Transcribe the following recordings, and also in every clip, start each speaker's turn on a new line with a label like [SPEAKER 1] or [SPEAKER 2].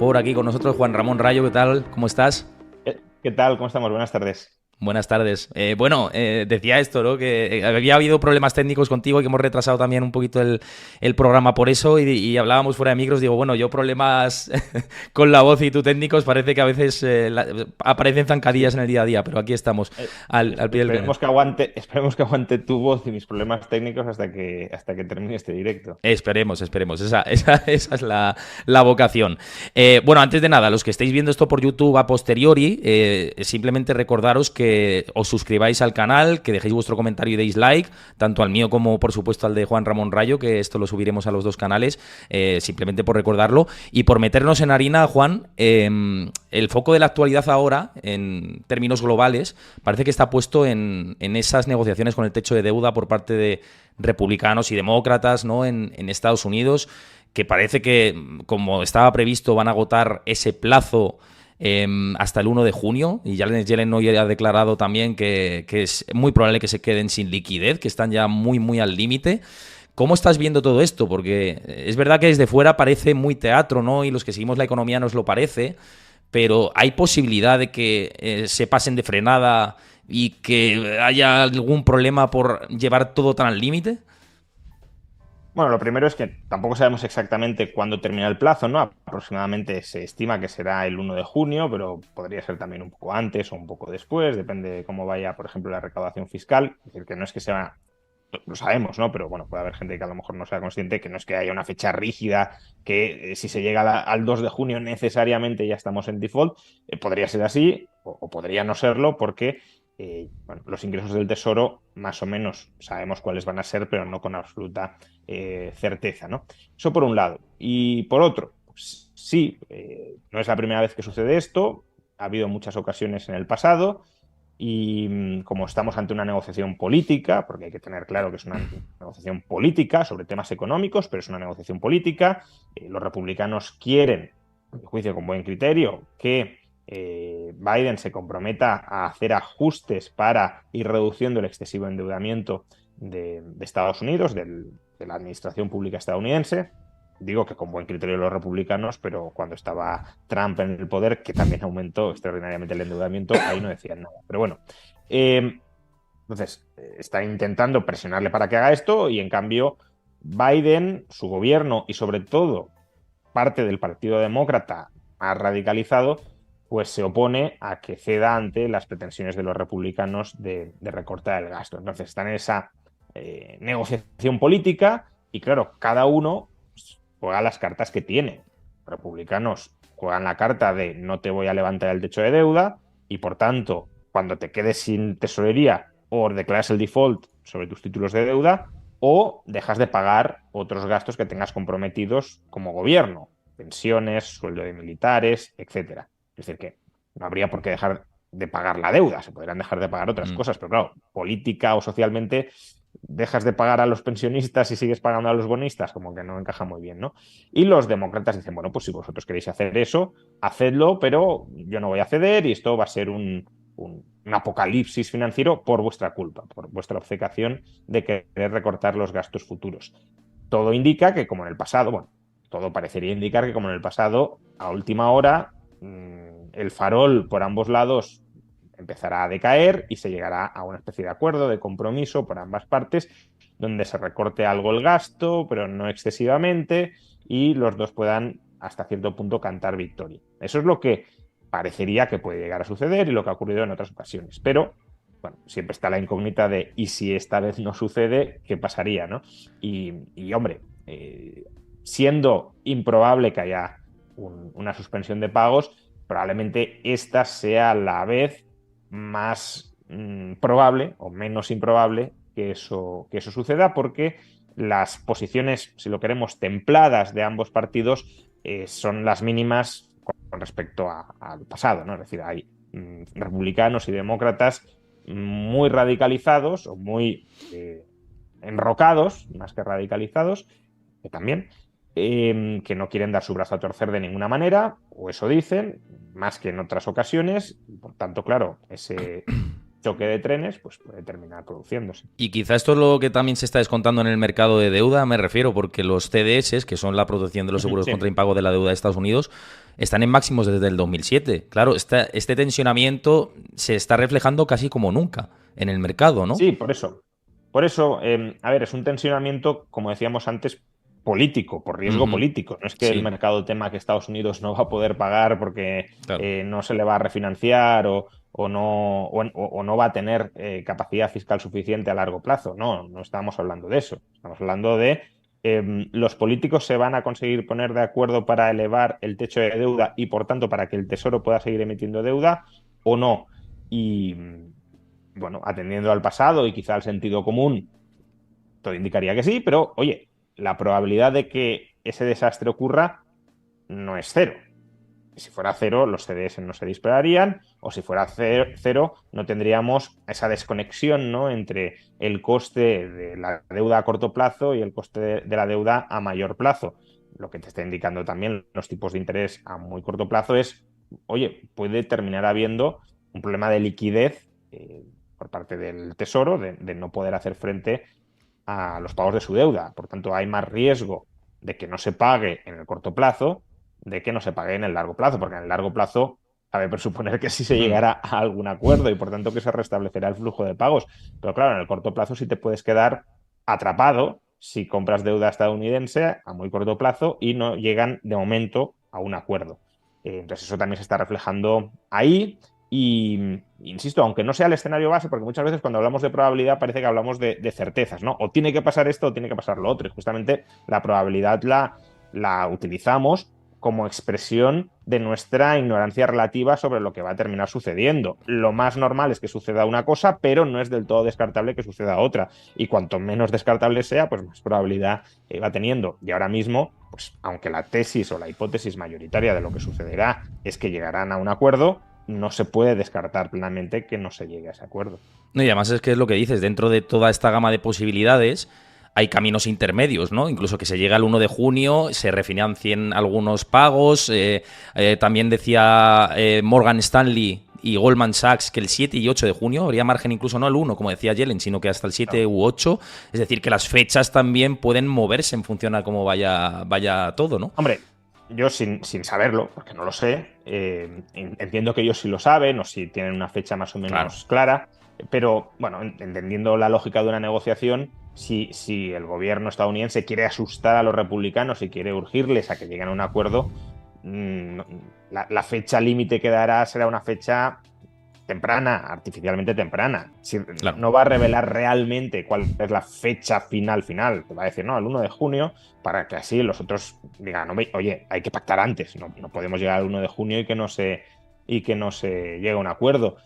[SPEAKER 1] por aquí con nosotros Juan Ramón Rayo. ¿Qué tal? ¿Cómo estás?
[SPEAKER 2] ¿Qué tal? ¿Cómo estamos? Buenas tardes.
[SPEAKER 1] Buenas tardes. Decía esto, ¿no? Que había habido problemas técnicos contigo y que hemos retrasado también un poquito el programa por eso y hablábamos fuera de micros. Digo, bueno, yo problemas con la voz y tú técnicos parece que a veces aparecen zancadillas
[SPEAKER 2] Sí.
[SPEAKER 1] en el día a día, pero aquí estamos
[SPEAKER 2] Eh,
[SPEAKER 1] al pie del cañón.
[SPEAKER 2] esperemos que aguante tu voz y mis problemas técnicos hasta que termine este directo.
[SPEAKER 1] Esperemos. Esa es la vocación. Bueno, antes de nada, los que estéis viendo esto por YouTube a posteriori, simplemente recordaros que os suscribáis al canal, que dejéis vuestro comentario y deis like, tanto al mío como, por supuesto, al de Juan Ramón Rayo, que esto lo subiremos a los dos canales, simplemente por recordarlo. Y por meternos en harina, Juan, el foco de la actualidad ahora, en términos globales, parece que está puesto en esas negociaciones con el techo de deuda por parte de republicanos y demócratas, ¿no? En Estados Unidos, que parece que, como estaba previsto, van a agotar ese plazo hasta el 1 de junio. Y Janet Yellen hoy ha declarado también que es muy probable que se queden sin liquidez, que están ya muy al límite. ¿Cómo estás viendo todo esto? Porque es verdad que desde fuera parece muy teatro, ¿no? Y los que seguimos la economía nos lo parece, pero ¿hay posibilidad de que se pasen de frenada y que haya algún problema por llevar todo tan al límite?
[SPEAKER 2] Bueno, lo primero es que tampoco sabemos exactamente cuándo termina el plazo, ¿no? Aproximadamente se estima que será el 1 de junio, pero podría ser también un poco antes o un poco después, depende de cómo vaya, por ejemplo, la recaudación fiscal. Es decir, que no es que sea, lo sabemos, ¿no? Pero bueno, puede haber gente que a lo mejor no sea consciente que no es que haya una fecha rígida, que si se llega al 2 de junio necesariamente ya estamos en default. Podría ser así o podría no serlo porque bueno, los ingresos del Tesoro más o menos sabemos cuáles van a ser, pero no con absoluta certeza, ¿no? Eso por un lado. Y por otro, pues, sí, no es la primera vez que sucede esto, ha habido muchas ocasiones en el pasado. Y como estamos ante una negociación política, porque hay que tener claro que es una negociación política sobre temas económicos, pero es una negociación política, los republicanos quieren, a mi juicio con buen criterio, que Biden se comprometa a hacer ajustes para ir reduciendo el excesivo endeudamiento de Estados Unidos, de la administración pública estadounidense. Digo que con buen criterio los republicanos, pero cuando estaba Trump en el poder, que también aumentó extraordinariamente el endeudamiento, ahí no decían nada. Pero bueno, entonces está intentando presionarle para que haga esto y en cambio Biden, su gobierno y sobre todo parte del Partido Demócrata más radicalizado, pues se opone a que ceda ante las pretensiones de los republicanos de recortar el gasto. Entonces están en esa negociación política y claro, cada uno juega las cartas que tiene. Los republicanos juegan la carta de no te voy a levantar el techo de deuda y por tanto, cuando te quedes sin tesorería o declaras el default sobre tus títulos de deuda o dejas de pagar otros gastos que tengas comprometidos como gobierno, pensiones, sueldo de militares, etcétera. Es decir, que no habría por qué dejar de pagar la deuda, se podrían dejar de pagar otras cosas, pero claro, política o socialmente dejas de pagar a los pensionistas y sigues pagando a los bonistas, como que no encaja muy bien, ¿no? Y los demócratas dicen, bueno, pues si vosotros queréis hacer eso, hacedlo, pero yo no voy a ceder y esto va a ser un apocalipsis financiero por vuestra culpa, por vuestra obcecación de querer recortar los gastos futuros. Todo indica que, como en el pasado, bueno, todo parecería indicar que, como en el pasado, a última hora, el farol por ambos lados empezará a decaer y se llegará a una especie de acuerdo, de compromiso por ambas partes, donde se recorte algo el gasto, pero no excesivamente, y los dos puedan hasta cierto punto cantar victoria. Eso es lo que parecería que puede llegar a suceder y lo que ha ocurrido en otras ocasiones. Pero, bueno, siempre está la incógnita de ¿y si esta vez no sucede, qué pasaría, ¿no? Hombre, siendo improbable que haya una suspensión de pagos, probablemente esta sea la vez más probable o menos improbable que eso suceda, porque las posiciones, si lo queremos, templadas de ambos partidos son las mínimas con respecto al pasado, ¿no? Es decir, hay republicanos y demócratas muy radicalizados o muy enrocados, más que radicalizados, que también, que no quieren dar su brazo a torcer de ninguna manera, o eso dicen, más que en otras ocasiones, y por tanto, claro, ese choque de trenes pues puede terminar produciéndose.
[SPEAKER 1] Y quizá esto es lo que también se está descontando en el mercado de deuda, me refiero, porque los CDS, que son la protección de los seguros
[SPEAKER 2] Sí.
[SPEAKER 1] contra impago de la deuda de Estados Unidos, están en máximos desde el 2007. Claro, este tensionamiento se está reflejando casi como nunca en el mercado, ¿no?
[SPEAKER 2] Sí, por eso. Por eso, a ver, es un tensionamiento, como decíamos antes, político, por riesgo
[SPEAKER 1] Ujú.
[SPEAKER 2] político. No es que el
[SPEAKER 1] Sí,
[SPEAKER 2] mercado tema que Estados Unidos no va a poder pagar porque
[SPEAKER 1] claro.
[SPEAKER 2] no se le va a refinanciar o no va a tener capacidad fiscal suficiente a largo plazo. No, no estamos hablando de eso. Estamos hablando de los políticos se van a conseguir poner de acuerdo para elevar el techo de deuda y, por tanto, para que el Tesoro pueda seguir emitiendo deuda o no. Y bueno, atendiendo al pasado y quizá al sentido común, todo indicaría que sí, pero oye, la probabilidad de que ese desastre ocurra no es cero. Si fuera cero, los CDS no se dispararían, o si fuera cero, no tendríamos esa desconexión, ¿no?, entre el coste de la deuda a corto plazo y el coste de la deuda a mayor plazo. Lo que te está indicando también los tipos de interés a muy corto plazo es, oye, puede terminar habiendo un problema de liquidez por parte del Tesoro, de no poder hacer frente a los pagos de su deuda. Por tanto, hay más riesgo de que no se pague en el corto plazo de que no se pague en el largo plazo, porque en el largo plazo cabe presuponer que sí se
[SPEAKER 1] Hmm.
[SPEAKER 2] llegará a algún acuerdo y por tanto que se restablecerá el flujo de pagos. Pero claro, en el corto plazo sí te puedes quedar atrapado si compras deuda estadounidense a muy corto plazo y no llegan de momento a un acuerdo. Entonces eso también se está reflejando ahí. Y insisto, aunque no sea el escenario base, porque muchas veces cuando hablamos de probabilidad parece que hablamos de certezas, ¿no? O tiene que pasar esto o tiene que pasar lo otro. Y justamente la probabilidad la utilizamos como expresión de nuestra ignorancia relativa sobre lo que va a terminar sucediendo. Lo más normal es que suceda una cosa, pero no es del todo descartable que suceda otra. Y cuanto menos descartable sea, pues más probabilidad va teniendo. Y ahora mismo, pues aunque la tesis o la hipótesis mayoritaria de lo que sucederá es que llegarán a un acuerdo, no se puede descartar plenamente que no se llegue a ese acuerdo.
[SPEAKER 1] No, y además es que es lo que dices, dentro de toda esta gama de posibilidades hay caminos intermedios, ¿no? Incluso que se llega al 1 de junio, se refinancien algunos pagos. También decía Morgan Stanley y Goldman Sachs que el 7 y 8 de junio habría margen incluso no al 1, como decía Yellen, sino que hasta el 7
[SPEAKER 2] Claro.
[SPEAKER 1] u 8. Es decir, que las fechas también pueden moverse en función a cómo vaya todo, ¿no?
[SPEAKER 2] Hombre, yo sin saberlo, porque no lo sé, entiendo que ellos sí lo saben o si tienen una fecha más o
[SPEAKER 1] Claro.
[SPEAKER 2] menos clara, pero bueno, entendiendo la lógica de una negociación, si el gobierno estadounidense quiere asustar a los republicanos y quiere urgirles a que lleguen a un acuerdo, la fecha límite que dará será una fecha temprana, artificialmente temprana. Si,
[SPEAKER 1] Claro.
[SPEAKER 2] no va a revelar realmente cuál es la fecha final. Te va a decir, no, el 1 de junio, para que así los otros digan, no, oye, hay que pactar antes. No podemos llegar al 1 de junio y que no se llegue a un acuerdo.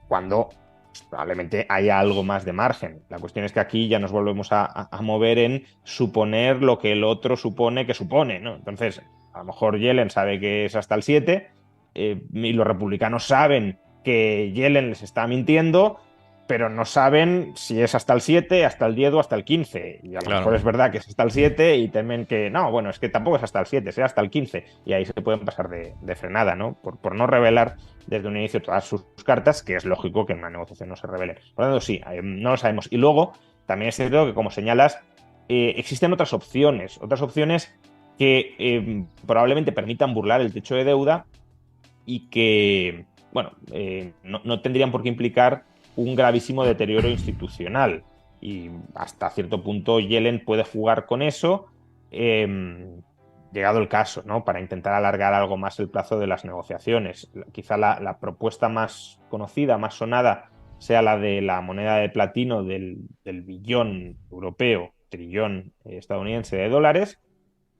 [SPEAKER 2] Cuando pues, probablemente haya algo más de margen. La cuestión es que aquí ya nos volvemos a mover en suponer lo que el otro supone que supone, ¿no? Entonces, a lo mejor Yellen sabe que es hasta el 7 y los republicanos saben que Yellen les está mintiendo, pero no saben si es hasta el 7, hasta el 10 o hasta el 15. Y a lo
[SPEAKER 1] Claro.
[SPEAKER 2] mejor es verdad que es hasta el 7 y temen que, no, bueno, es que tampoco es hasta el 7, sea hasta el 15. Y ahí se pueden pasar de frenada, ¿no? Por no revelar desde un inicio todas sus cartas, que es lógico que en una negociación no se revelen. Por lo tanto, sí, no lo sabemos. Y luego, también es cierto que, como señalas, existen otras opciones que probablemente permitan burlar el techo de deuda y que, bueno, no tendrían por qué implicar un gravísimo deterioro institucional. Y hasta cierto punto Yellen puede jugar con eso, llegado el caso, ¿no? Para intentar alargar algo más el plazo de las negociaciones. Quizá la propuesta más conocida, más sonada, sea la de la moneda de platino del billón europeo, trillón estadounidense de dólares,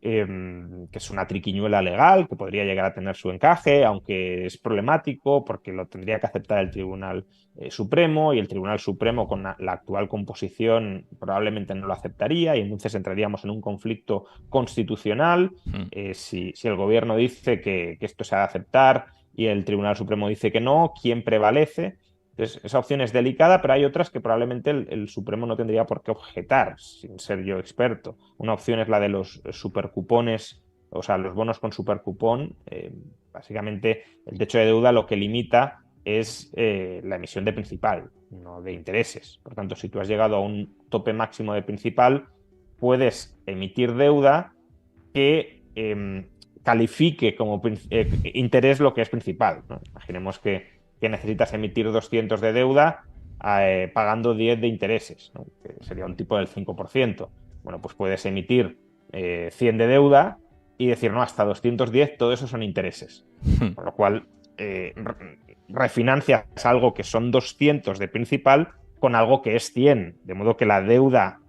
[SPEAKER 2] que es una triquiñuela legal que podría llegar a tener su encaje, aunque es problemático porque lo tendría que aceptar el Tribunal Supremo y el Tribunal Supremo con la actual composición probablemente no lo aceptaría y entonces entraríamos en un conflicto constitucional.
[SPEAKER 1] Mm.
[SPEAKER 2] Si el gobierno dice que esto se ha de aceptar y el Tribunal Supremo dice que no, ¿quién prevalece? Entonces, esa opción es delicada, pero hay otras que probablemente el Supremo no tendría por qué objetar, sin ser yo experto. Una opción es la de los supercupones, o sea, los bonos con supercupón. Básicamente, el techo de deuda lo que limita es la emisión de principal, no de intereses. Por tanto, si tú has llegado a un tope máximo de principal, puedes emitir deuda que califique como interés lo que es principal, ¿no? Imaginemos que necesitas emitir 200 de deuda pagando 10 de intereses, ¿no? Que sería un tipo del 5%. Bueno, pues puedes emitir 100 de deuda y decir, no, hasta 210, todo eso son intereses. Con lo cual, refinancias algo que son 200 de principal con algo que es 100, de modo que la deuda,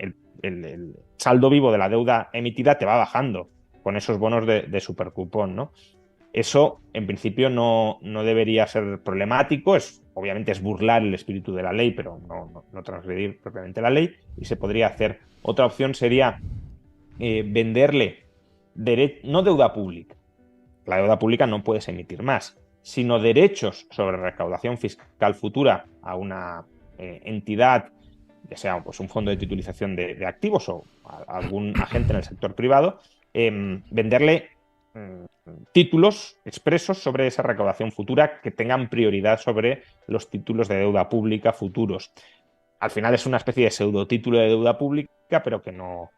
[SPEAKER 2] el saldo vivo de la deuda emitida te va bajando con esos bonos de supercupón, ¿no? Eso, en principio, no debería ser problemático. Obviamente es burlar el espíritu de la ley, pero no transgredir propiamente la ley, y se podría hacer. Otra opción sería venderle no deuda pública. La deuda pública no puedes emitir más, sino derechos sobre recaudación fiscal futura a una entidad, ya sea pues, un fondo de titulización de activos o a algún agente en el sector privado, venderle títulos expresos sobre esa recaudación futura que tengan prioridad sobre los títulos de deuda pública futuros. Al final es una especie de pseudotítulo de deuda pública, pero que no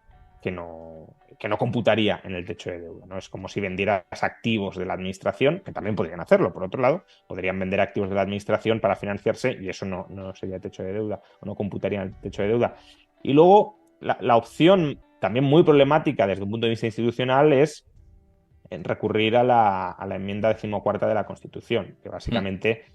[SPEAKER 2] computaría en el techo de deuda, ¿no? Es como si vendieras activos de la administración, que también podrían hacerlo, por otro lado, podrían vender activos de la administración para financiarse y eso no sería techo de deuda o no computaría en el techo de deuda. Y luego la opción también muy problemática desde un punto de vista institucional es recurrir a la enmienda 14ª de la Constitución, que básicamente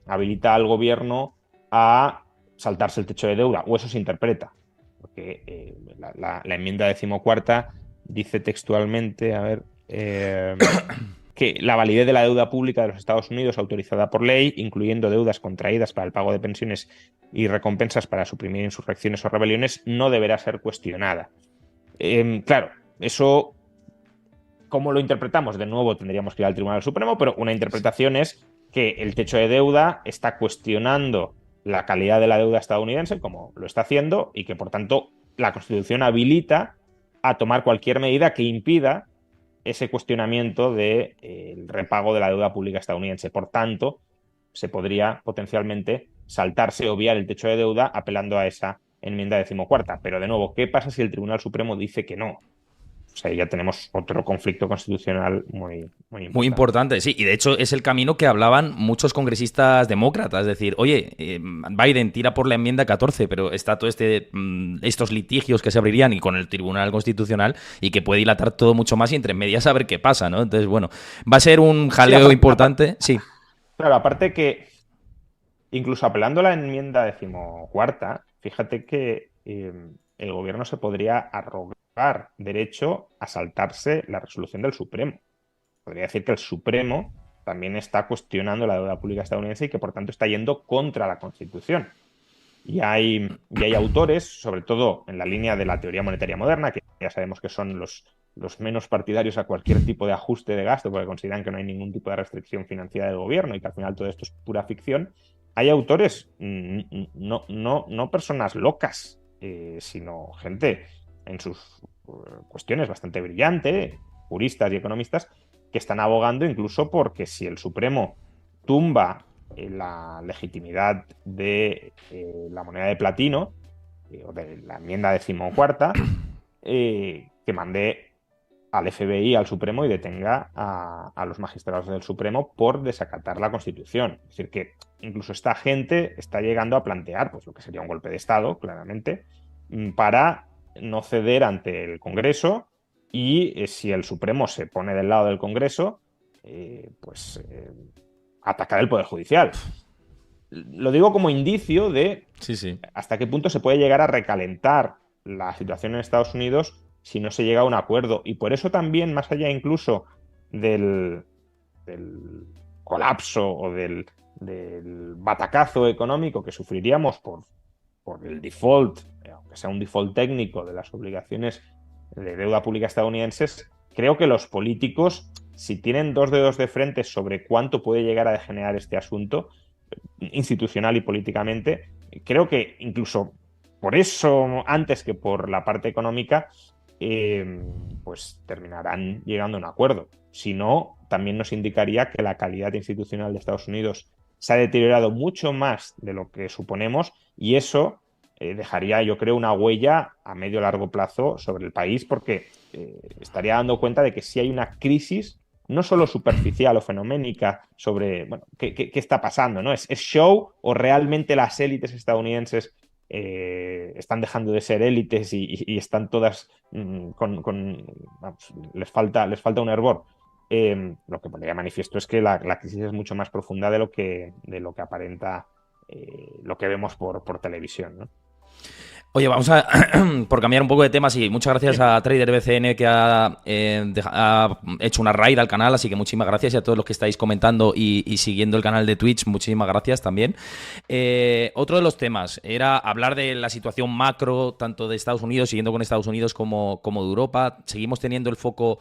[SPEAKER 2] habilita al gobierno a saltarse el techo de deuda, o eso se interpreta, porque la enmienda 14ª dice textualmente, que la validez de la deuda pública de los Estados Unidos autorizada por ley, incluyendo deudas contraídas para el pago de pensiones y recompensas para suprimir insurrecciones o rebeliones, no deberá ser cuestionada. Claro, eso, ¿cómo lo interpretamos? De nuevo tendríamos que ir al Tribunal Supremo, pero una interpretación es que el techo de deuda está cuestionando la calidad de la deuda estadounidense, como lo está haciendo, y que por tanto la Constitución habilita a tomar cualquier medida que impida ese cuestionamiento del repago de la deuda pública estadounidense. Por tanto, se podría potencialmente saltarse o obviar el techo de deuda apelando a esa enmienda 14ª. Pero de nuevo, ¿qué pasa si el Tribunal Supremo dice que no? O sea, ya tenemos otro conflicto constitucional muy importante.
[SPEAKER 1] Muy importante, sí. Y de hecho es el camino que hablaban muchos congresistas demócratas. Es decir, oye, Biden tira por la enmienda 14, pero está todo estos litigios que se abrirían y con el Tribunal Constitucional y que puede dilatar todo mucho más y entre medias a ver qué pasa, ¿no? Entonces, bueno, va a ser un jaleo importante. Sí.
[SPEAKER 2] Claro, aparte que incluso apelando a la enmienda 14ª, fíjate que el gobierno se podría arrogar derecho a saltarse la resolución del Supremo. Podría decir que el Supremo también está cuestionando la deuda pública estadounidense y que por tanto está yendo contra la Constitución. Y hay autores, sobre todo en la línea de la teoría monetaria moderna, que ya sabemos que son los menos partidarios a cualquier tipo de ajuste de gasto, porque consideran que no hay ningún tipo de restricción financiera del gobierno y que al final todo esto es pura ficción. Hay autores, no personas locas, sino gente en sus cuestiones bastante brillante, juristas y economistas, que están abogando incluso porque si el Supremo tumba la legitimidad de la moneda de platino o de la enmienda 14ª, que mande al FBI, al Supremo, y detenga a los magistrados del Supremo por desacatar la Constitución. Es decir, que incluso esta gente está llegando a plantear pues, lo que sería un golpe de Estado, claramente, para no ceder ante el Congreso y si el Supremo se pone del lado del Congreso, atacar el Poder Judicial. Lo digo como indicio de hasta qué punto se puede llegar a recalentar la situación en Estados Unidos si no se llega a un acuerdo. Y por eso también, más allá incluso del colapso o del batacazo económico que sufriríamos por el default, aunque sea un default técnico de las obligaciones de deuda pública estadounidenses, creo que los políticos, si tienen dos dedos de frente sobre cuánto puede llegar a degenerar este asunto, institucional y políticamente, creo que incluso por eso, antes que por la parte económica, pues terminarán llegando a un acuerdo. Si no, también nos indicaría que la calidad institucional de Estados Unidos se ha deteriorado mucho más de lo que suponemos y eso dejaría, yo creo, una huella a medio largo plazo sobre el país, porque estaría dando cuenta de que si hay una crisis no solo superficial o fenoménica sobre, bueno, qué está pasando, ¿no? ¿Es show o realmente las élites estadounidenses están dejando de ser élites y están todas vamos, les falta un hervor? Lo que pondría de manifiesto es que la crisis es mucho más profunda de lo que aparenta lo que vemos por televisión, ¿no?
[SPEAKER 1] Oye, vamos a, por cambiar un poco de temas, y muchas gracias
[SPEAKER 2] Sí.
[SPEAKER 1] a Trader BCN que ha hecho una raid al canal, así que muchísimas gracias, y a todos los que estáis comentando y siguiendo el canal de Twitch, muchísimas gracias también. Otro de los temas era hablar de la situación macro, tanto de Estados Unidos, siguiendo con Estados Unidos, como de Europa. Seguimos teniendo el foco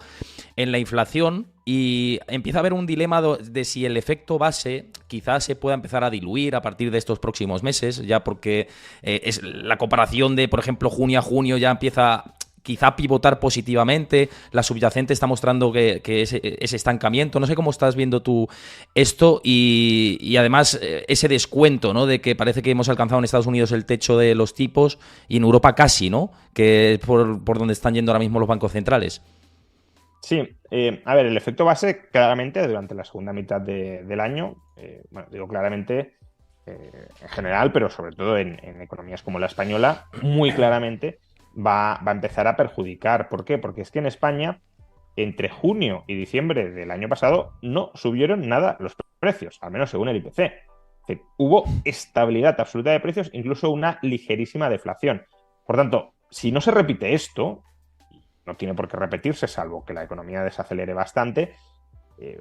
[SPEAKER 1] en la inflación y empieza a haber un dilema de si el efecto base quizás se pueda empezar a diluir a partir de estos próximos meses, ya porque es la comparación de, por ejemplo, junio a junio ya empieza quizá a pivotar positivamente, la subyacente está mostrando que ese estancamiento. No sé cómo estás viendo tú esto y además ese descuento, ¿no? De que parece que hemos alcanzado en Estados Unidos el techo de los tipos y en Europa casi, ¿no? Que es por donde están yendo ahora mismo los bancos centrales.
[SPEAKER 2] Sí, a ver, el efecto base claramente durante la segunda mitad del año, bueno, digo claramente en general, pero sobre todo en economías como la española, muy claramente va a empezar a perjudicar. ¿Por qué? Porque es que en España, entre junio y diciembre del año pasado, no subieron nada los precios, al menos según el IPC. Es decir, hubo estabilidad absoluta de precios, incluso una ligerísima deflación. Por tanto, si no se repite esto, no tiene por qué repetirse, salvo que la economía desacelere bastante,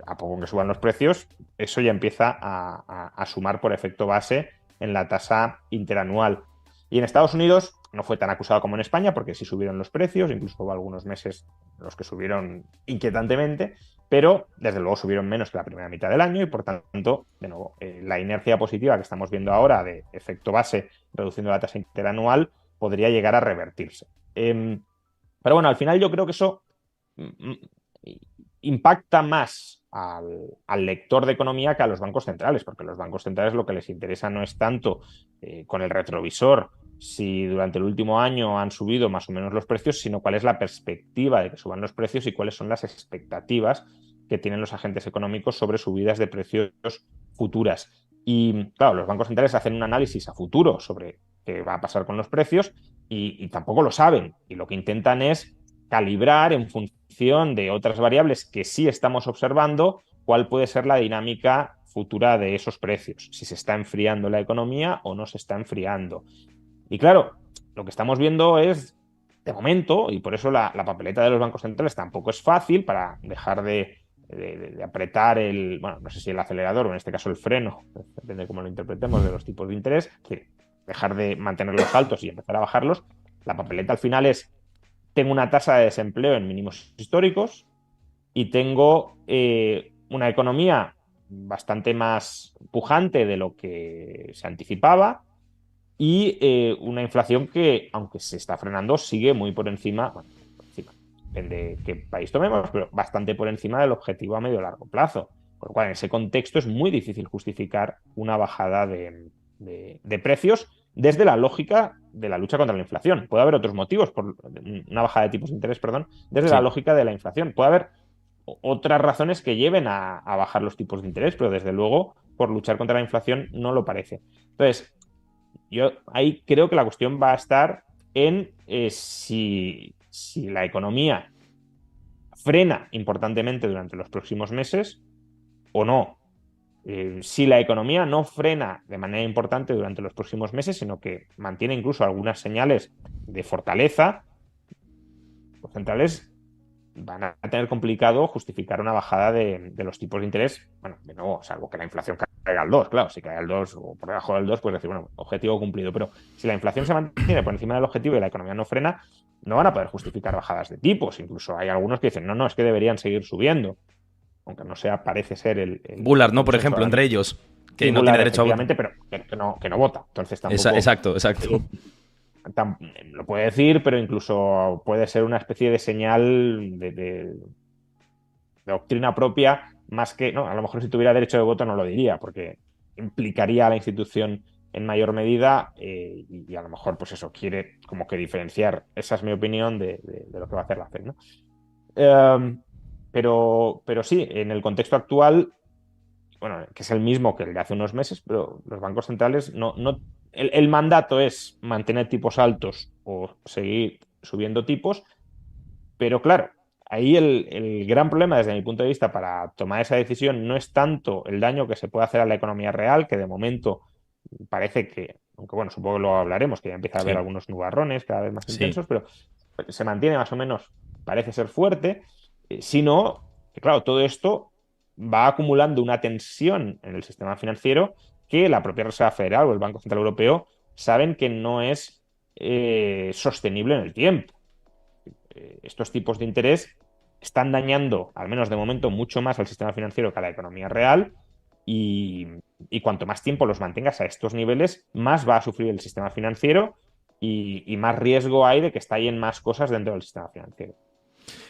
[SPEAKER 2] a poco que suban los precios, eso ya empieza a sumar por efecto base en la tasa interanual. Y en Estados Unidos no fue tan acusado como en España, porque sí subieron los precios, incluso hubo algunos meses en los que subieron inquietantemente, pero desde luego subieron menos que la primera mitad del año y por tanto, de nuevo, la inercia positiva que estamos viendo ahora de efecto base reduciendo la tasa interanual podría llegar a revertirse. Pero bueno, al final yo creo que eso impacta más al lector de economía que a los bancos centrales, porque a los bancos centrales lo que les interesa no es tanto con el retrovisor si durante el último año han subido más o menos los precios, sino cuál es la perspectiva de que suban los precios y cuáles son las expectativas que tienen los agentes económicos sobre subidas de precios futuras. Y claro, los bancos centrales hacen un análisis a futuro sobre qué va a pasar con los precios y tampoco lo saben. Y lo que intentan es calibrar en función de otras variables que sí estamos observando cuál puede ser la dinámica futura de esos precios, si se está enfriando la economía o no se está enfriando. Y claro, lo que estamos viendo es, de momento, y por eso la papeleta de los bancos centrales tampoco es fácil para dejar de apretar bueno, no sé si el acelerador o en este caso el freno, depende de cómo lo interpretemos, de los tipos de interés, que dejar de mantenerlos altos y empezar a bajarlos. La papeleta al final es: tengo una tasa de desempleo en mínimos históricos y tengo una economía bastante más pujante de lo que se anticipaba y una inflación que, aunque se está frenando, sigue muy por encima, bueno, por encima, depende de qué país tomemos, pero bastante por encima del objetivo a medio largo plazo. Por lo cual, en ese contexto es muy difícil justificar una bajada de precios desde la lógica de la lucha contra la inflación. Puede haber otros motivos por una bajada de tipos de interés, perdón, desde la
[SPEAKER 1] Sí.
[SPEAKER 2] lógica de la inflación. Puede haber otras razones que lleven a bajar los tipos de interés, pero desde luego por luchar contra la inflación no lo parece. Entonces, yo ahí creo que la cuestión va a estar en si la economía frena importantemente durante los próximos meses o no. Si la economía no frena de manera importante durante los próximos meses, sino que mantiene incluso algunas señales de fortaleza, los centrales van a tener complicado justificar una bajada de los tipos de interés, bueno, de nuevo, salvo que la inflación caiga al 2, claro, si cae al 2 o por debajo del 2, pues decir, bueno, objetivo cumplido, pero si la inflación se mantiene por encima del objetivo y la economía no frena, no van a poder justificar bajadas de tipos, incluso hay algunos que dicen, no, no, es que deberían seguir subiendo, aunque no sea, parece ser el
[SPEAKER 1] Bullard, ¿no? Por
[SPEAKER 2] consenso
[SPEAKER 1] ejemplo,
[SPEAKER 2] ahora
[SPEAKER 1] entre
[SPEAKER 2] mismo.
[SPEAKER 1] ellos,
[SPEAKER 2] Sí,
[SPEAKER 1] que no tiene
[SPEAKER 2] Bullard,
[SPEAKER 1] derecho a voto.
[SPEAKER 2] efectivamente, pero que no vota, entonces tampoco
[SPEAKER 1] Exacto, exacto.
[SPEAKER 2] lo puede decir, pero incluso puede ser una especie de señal de doctrina propia, más que, no, a lo mejor si tuviera derecho de voto no lo diría, porque implicaría a la institución en mayor medida y a lo mejor, pues eso, quiere como que diferenciar. Esa es mi opinión de lo que va a hacer la Fed, ¿no? Eh, pero sí, en el contexto actual, bueno, que es el mismo que el de hace unos meses, pero los bancos centrales el mandato es mantener tipos altos o seguir subiendo tipos, pero claro, ahí el gran problema desde mi punto de vista para tomar esa decisión no es tanto el daño que se puede hacer a la economía real, que de momento parece que, aunque bueno, supongo que lo hablaremos, que ya empieza a haber
[SPEAKER 1] Sí,
[SPEAKER 2] algunos nubarrones cada vez más
[SPEAKER 1] sí.
[SPEAKER 2] intensos, pero se mantiene más o menos, parece ser fuerte, sino que claro, todo esto va acumulando una tensión en el sistema financiero que la propia Reserva Federal o el Banco Central Europeo saben que no es sostenible en el tiempo. Estos tipos de interés están dañando, al menos de momento, mucho más al sistema financiero que a la economía real y, y cuanto más tiempo los mantengas a estos niveles, más va a sufrir el sistema financiero y más riesgo hay de que estallen más cosas dentro del sistema financiero.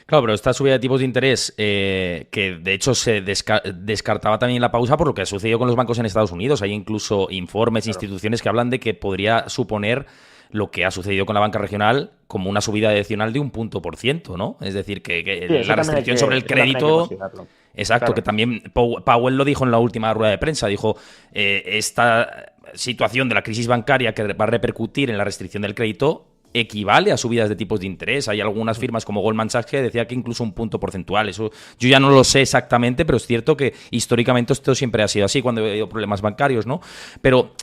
[SPEAKER 1] Claro, pero esta subida de tipos de interés, que de hecho se descartaba también la pausa por lo que ha sucedido con los bancos en Estados Unidos. Hay incluso informes,
[SPEAKER 2] Claro.
[SPEAKER 1] instituciones que hablan de que podría suponer lo que ha sucedido con la banca regional como una subida adicional de 1 punto %, ¿no? Es decir, que
[SPEAKER 2] Sí,
[SPEAKER 1] la restricción sobre el
[SPEAKER 2] eso también hay que
[SPEAKER 1] crédito.
[SPEAKER 2] considerarlo.
[SPEAKER 1] Exacto, que
[SPEAKER 2] Claro.
[SPEAKER 1] también Powell lo dijo en la última rueda de prensa. Dijo, esta situación de la crisis bancaria que va a repercutir en la restricción del crédito equivale a subidas de tipos de interés. Hay algunas firmas como Goldman Sachs que decía que incluso 1 punto porcentual. Eso yo ya no lo sé exactamente, pero es cierto que históricamente esto siempre ha sido así cuando ha habido problemas bancarios, ¿no? Pero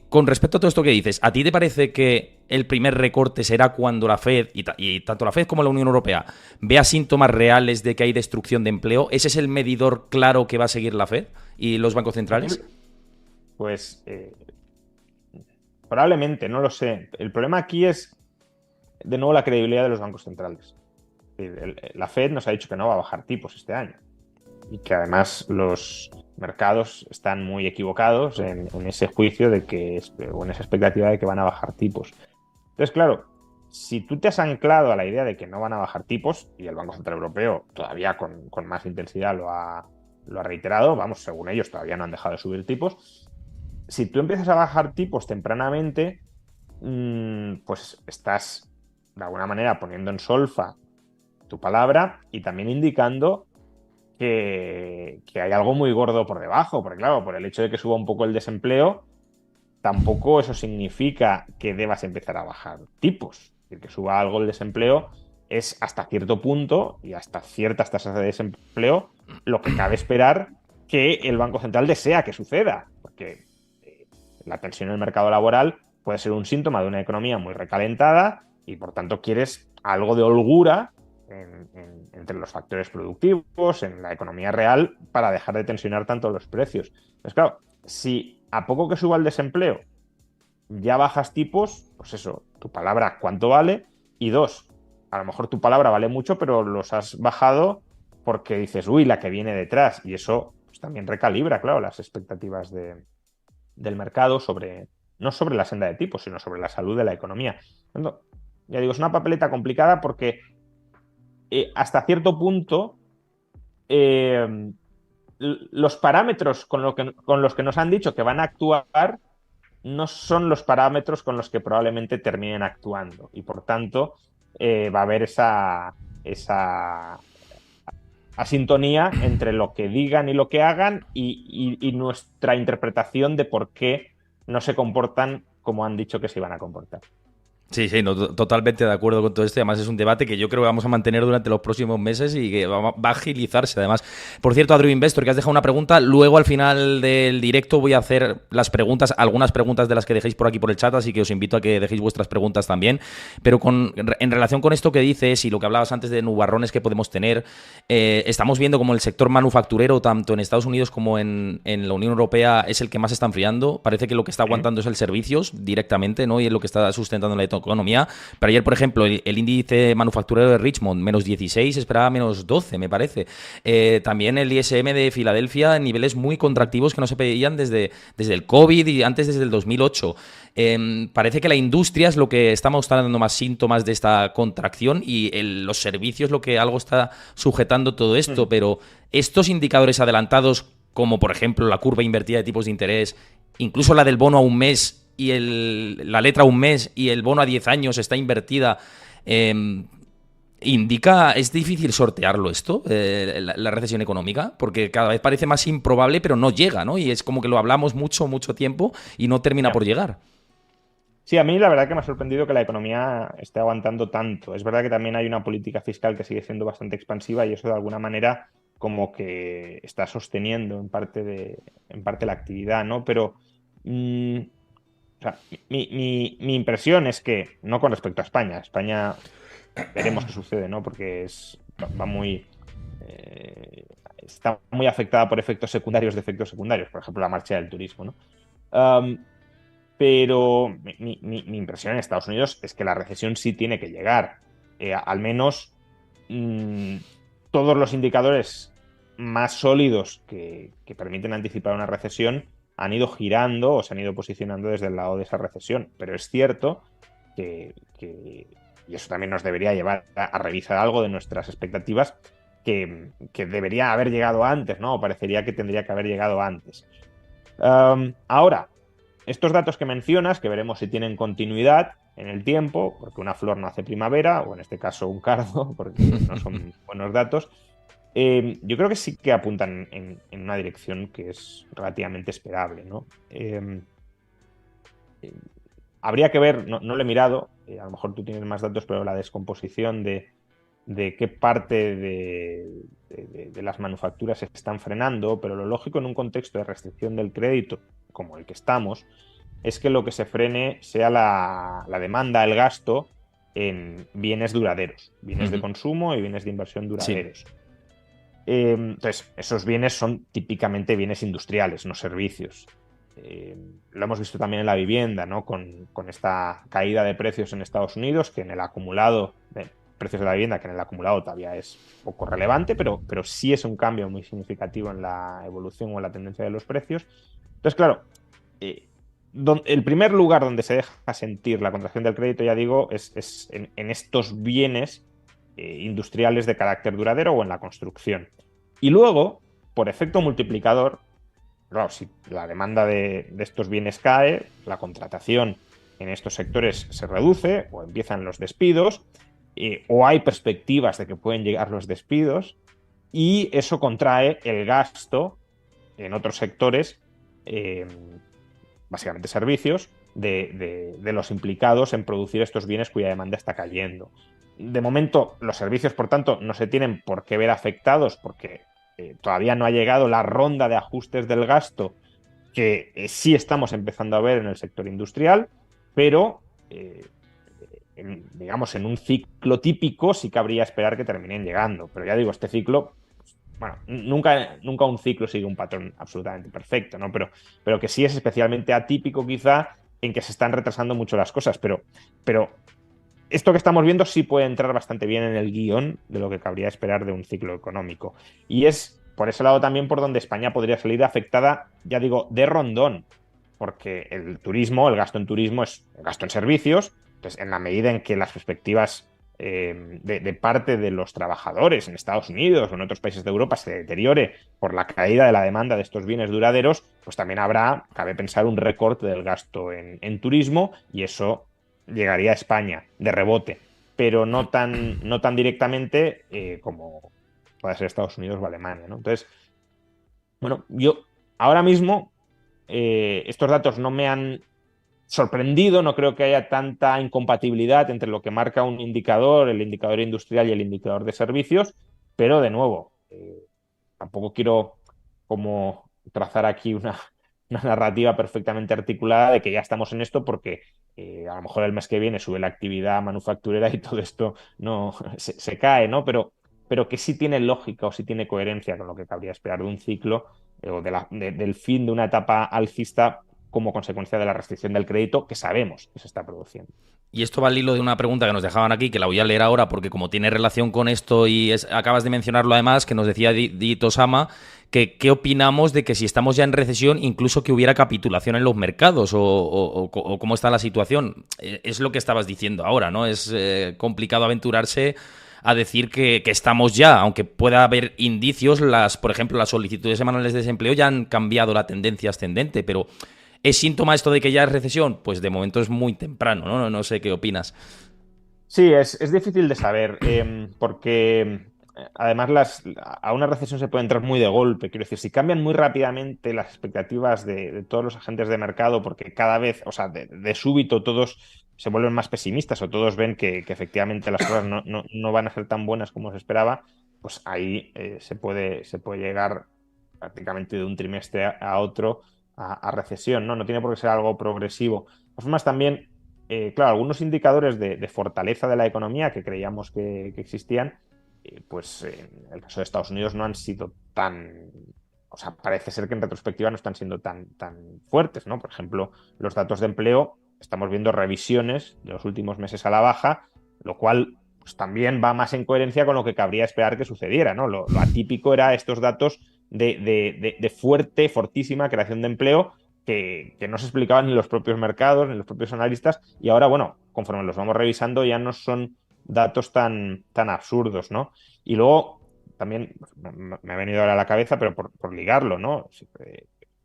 [SPEAKER 1] con respecto a todo esto que dices, ¿a ti te parece que el primer recorte será cuando la Fed, y tanto la Fed como la Unión Europea, vea síntomas reales de que hay destrucción de empleo? ¿Ese es el medidor claro que va a seguir la Fed y los bancos centrales?
[SPEAKER 2] Pues probablemente, no lo sé. El problema aquí es, de nuevo, la credibilidad de los bancos centrales. La Fed nos ha dicho que no va a bajar tipos este año y que además los mercados están muy equivocados en ese juicio de que, o en esa expectativa de que van a bajar tipos. Entonces, claro, si tú te has anclado a la idea de que no van a bajar tipos, y el Banco Central Europeo todavía con más intensidad lo ha reiterado, vamos, según ellos todavía no han dejado de subir tipos, si tú empiezas a bajar tipos tempranamente, pues estás de alguna manera poniendo en solfa tu palabra y también indicando que hay algo muy gordo por debajo, porque claro, por el hecho de que suba un poco el desempleo, tampoco eso significa que debas empezar a bajar tipos. Es decir, que suba algo el desempleo es hasta cierto punto y hasta ciertas tasas de desempleo lo que cabe esperar que el Banco Central desea que suceda, porque la tensión en el mercado laboral puede ser un síntoma de una economía muy recalentada y por tanto quieres algo de holgura entre los factores productivos, en la economía real, para dejar de tensionar tanto los precios. Pues claro, si a poco que suba el desempleo ya bajas tipos, pues eso, tu palabra cuánto vale, y dos, a lo mejor tu palabra vale mucho, pero los has bajado porque dices, uy, la que viene detrás, y eso pues, también recalibra, claro, las expectativas del mercado no sobre la senda de tipos, sino sobre la salud de la economía. Entonces, ya digo, es una papeleta complicada porque hasta cierto punto los parámetros con los que nos han dicho que van a actuar no son los parámetros con los que probablemente terminen actuando y por tanto va a haber esa asintonía entre lo que digan y lo que hagan y nuestra interpretación de por qué no se comportan como han dicho que se iban a comportar.
[SPEAKER 1] Sí, sí, no, totalmente de acuerdo con todo esto. Además, es un debate que yo creo que vamos a mantener durante los próximos meses y que va a agilizarse. Además, por cierto, Adriu Investor, que has dejado una pregunta. Luego, al final del directo, voy a hacer las preguntas, algunas preguntas de las que dejéis por aquí por el chat, así que os invito a que dejéis vuestras preguntas también. Pero en relación con esto que dices y lo que hablabas antes de nubarrones que podemos tener, estamos viendo como el sector manufacturero, tanto en Estados Unidos como en la Unión Europea, es el que más está enfriando. Parece que lo que está aguantando es el servicios directamente, ¿no? Y es lo que está sustentando la economía. Pero ayer, por ejemplo, el índice manufacturero de Richmond, menos 16, esperaba menos 12, me parece. También el ISM de Filadelfia en niveles muy contractivos que no se veían desde el COVID y antes desde el 2008. Parece que la industria es lo que está mostrando más síntomas de esta contracción y los servicios lo que algo está sujetando todo esto. Pero estos indicadores adelantados, como por ejemplo la curva invertida de tipos de interés, incluso la del bono a un mes, y la letra a un mes y el bono a 10 años está invertida, es difícil sortearlo esto, la recesión económica, porque cada vez parece más improbable, pero no llega, ¿no? Y es como que lo hablamos mucho tiempo y no termina por llegar.
[SPEAKER 2] Sí, a mí la verdad que me ha sorprendido que la economía esté aguantando tanto. Es verdad que también hay una política fiscal que sigue siendo bastante expansiva y eso de alguna manera como que está sosteniendo en parte la actividad, ¿no? Pero o sea, mi impresión es que, no con respecto a España veremos qué sucede, ¿no? Porque va muy... está muy afectada por efectos secundarios de efectos secundarios, por ejemplo, la marcha del turismo, ¿no? Pero mi impresión en Estados Unidos es que la recesión sí tiene que llegar. Al menos todos los indicadores más sólidos que permiten anticipar una recesión han ido girando o se han ido posicionando desde el lado de esa recesión. Pero es cierto y eso también nos debería llevar a revisar algo de nuestras expectativas, que debería haber llegado antes, ¿no? O parecería que tendría que haber llegado antes. Ahora, estos datos que mencionas, que veremos si tienen continuidad en el tiempo, porque una flor no hace primavera, o en este caso un cardo, porque no son buenos datos, yo creo que sí que apuntan en una dirección que es relativamente esperable, ¿no? Habría que ver, no lo he mirado, a lo mejor tú tienes más datos, pero la descomposición de qué parte de las manufacturas se están frenando, pero lo lógico en un contexto de restricción del crédito como el que estamos es que lo que se frene sea la demanda, el gasto en bienes duraderos, bienes de consumo y bienes de inversión duraderos. Sí. Entonces, esos bienes son típicamente bienes industriales, no servicios. Lo hemos visto también en la vivienda, ¿no? Con esta caída de precios en Estados Unidos, que en el acumulado, precios de la vivienda, que en el acumulado todavía es poco relevante, pero sí es un cambio muy significativo en la evolución o en la tendencia de los precios. Entonces, claro, el primer lugar donde se deja sentir la contracción del crédito, ya digo, es en estos bienes industriales de carácter duradero o en la construcción. Y luego, por efecto multiplicador, claro, si la demanda de estos bienes cae, la contratación en estos sectores se reduce o empiezan los despidos, o hay perspectivas de que pueden llegar los despidos, y eso contrae el gasto en otros sectores, básicamente servicios, de los implicados en producir estos bienes cuya demanda está cayendo. De momento, los servicios, por tanto, no se tienen por qué ver afectados porque todavía no ha llegado la ronda de ajustes del gasto que sí estamos empezando a ver en el sector industrial, pero digamos, en un ciclo típico sí cabría esperar que terminen llegando. Pero ya digo, este ciclo, bueno, nunca un ciclo sigue un patrón absolutamente perfecto, ¿no? Pero que sí es especialmente atípico quizá en que se están retrasando mucho las cosas, pero esto que estamos viendo sí puede entrar bastante bien en el guión de lo que cabría esperar de un ciclo económico. Y es por ese lado también por donde España podría salir afectada, ya digo, de rondón, porque el turismo, el gasto en turismo es el gasto en servicios. Entonces, en la medida en que las perspectivas de parte de los trabajadores en Estados Unidos o en otros países de Europa se deteriore por la caída de la demanda de estos bienes duraderos, pues también cabe pensar, un recorte del gasto en turismo, y eso llegaría a España de rebote, pero no tan directamente como puede ser Estados Unidos o Alemania, ¿no? Entonces, bueno, yo ahora mismo estos datos no me han sorprendido, no creo que haya tanta incompatibilidad entre lo que marca un indicador, el indicador industrial y el indicador de servicios, pero de nuevo, tampoco quiero como trazar aquí una narrativa perfectamente articulada de que ya estamos en esto, porque a lo mejor el mes que viene sube la actividad manufacturera y todo esto no se cae, ¿no? Pero que sí tiene lógica o sí tiene coherencia con lo que cabría esperar de un ciclo o del fin de una etapa alcista como consecuencia de la restricción del crédito que sabemos que se está produciendo.
[SPEAKER 1] Y esto va al hilo de una pregunta que nos dejaban aquí, que la voy a leer ahora porque como tiene relación con esto y acabas de mencionarlo además, que nos decía Dito Sama, que qué opinamos de que si estamos ya en recesión, incluso que hubiera capitulación en los mercados o cómo está la situación. Es lo que estabas diciendo ahora, ¿no? Es complicado aventurarse a decir que estamos ya, aunque pueda haber indicios, por ejemplo, las solicitudes semanales de desempleo ya han cambiado la tendencia ascendente, pero ¿Es síntoma esto de que ya es recesión? Pues de momento es muy temprano, ¿no? No sé qué opinas.
[SPEAKER 2] Sí, es difícil de saber, porque además a una recesión se puede entrar muy de golpe. Quiero decir, si cambian muy rápidamente las expectativas de todos los agentes de mercado, porque cada vez, o sea, de súbito todos se vuelven más pesimistas o todos ven que efectivamente las cosas no van a ser tan buenas como se esperaba, pues ahí se puede llegar prácticamente de un trimestre a otro a recesión, ¿no? No tiene por qué ser algo progresivo. De todas formas, también claro, algunos indicadores de fortaleza de la economía que creíamos que existían, pues en el caso de Estados Unidos no han sido tan, o sea, parece ser que en retrospectiva no están siendo tan fuertes, ¿no? Por ejemplo, los datos de empleo, estamos viendo revisiones de los últimos meses a la baja, lo cual pues, también va más en coherencia con lo que cabría esperar que sucediera, ¿no? Lo atípico era estos datos de fuerte, fortísima creación de empleo que no se explicaban ni los propios mercados, ni los propios analistas, y ahora, bueno, conforme los vamos revisando, ya no son datos tan absurdos, ¿no? Y luego, también me ha venido ahora a la cabeza, pero por ligarlo, ¿no?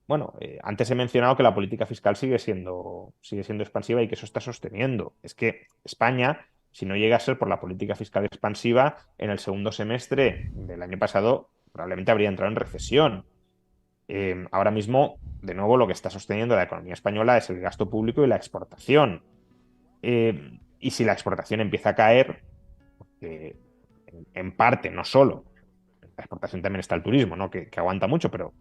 [SPEAKER 2] Bueno, antes he mencionado que la política fiscal sigue siendo expansiva y que eso está sosteniendo. Es que España, si no llega a ser por la política fiscal expansiva, en el segundo semestre del año pasado probablemente habría entrado en recesión. Ahora mismo, de nuevo, lo que está sosteniendo la economía española es el gasto público y la exportación. Y si la exportación empieza a caer, en parte, no solo, la exportación también está el turismo, ¿no? Que aguanta mucho, pero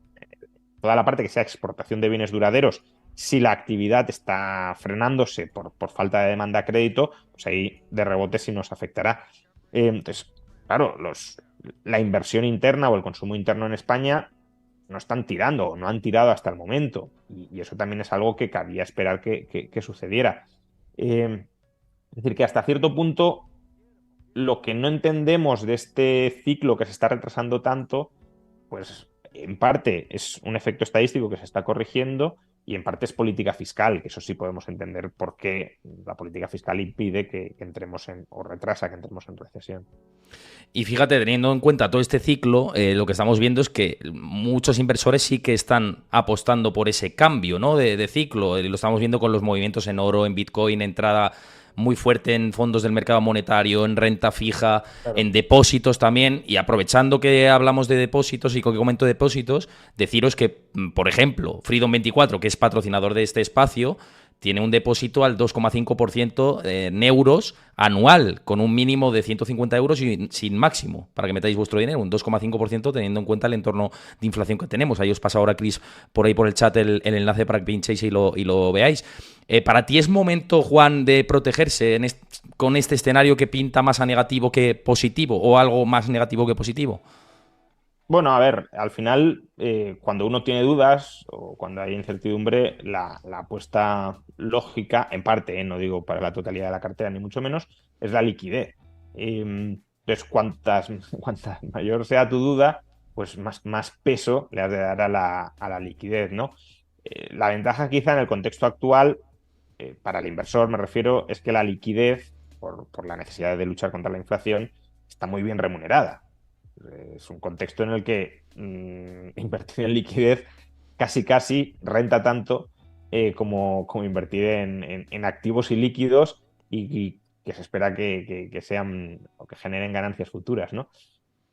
[SPEAKER 2] toda la parte que sea exportación de bienes duraderos, si la actividad está frenándose por falta de demanda a crédito, pues ahí de rebote sí nos afectará. Entonces, claro, la inversión interna o el consumo interno en España no están tirando o no han tirado hasta el momento. Y eso también es algo que cabía esperar que sucediera. Es decir, que hasta cierto punto lo que no entendemos de este ciclo que se está retrasando tanto, pues en parte es un efecto estadístico que se está corrigiendo y en parte es política fiscal, que eso sí podemos entender por qué la política fiscal impide que entremos o retrasa que entremos en recesión.
[SPEAKER 1] Y fíjate, teniendo en cuenta todo este ciclo, lo que estamos viendo es que muchos inversores sí que están apostando por ese cambio, ¿no? de ciclo. Lo estamos viendo con los movimientos en oro, en Bitcoin, entrada muy fuerte en fondos del mercado monetario, en renta fija,
[SPEAKER 2] Claro.
[SPEAKER 1] en depósitos también. Y aprovechando que hablamos de depósitos y que comento depósitos, deciros que, por ejemplo, Freedom24, que es patrocinador de este espacio, tiene un depósito al 2,5% en euros anual, con un mínimo de 150 euros y sin máximo, para que metáis vuestro dinero, un 2,5% teniendo en cuenta el entorno de inflación que tenemos. Ahí os pasa ahora, Chris, por ahí por el chat el enlace para que pinchéis y lo veáis. ¿Para ti es momento, Juan, de protegerse con este escenario que pinta más a negativo que positivo o algo más negativo que positivo?
[SPEAKER 2] Bueno, a ver, al final, cuando uno tiene dudas o cuando hay incertidumbre, la apuesta lógica, en parte, no digo para la totalidad de la cartera, ni mucho menos, es la liquidez. Entonces, cuantas mayor sea tu duda, pues más peso le has de dar a la liquidez, ¿no? La ventaja quizá en el contexto actual, para el inversor me refiero, es que la liquidez, por la necesidad de luchar contra la inflación, está muy bien remunerada. Es un contexto en el que invertir en liquidez casi renta tanto como invertir en activos y líquidos y que se espera que sean o que generen ganancias futuras, ¿no?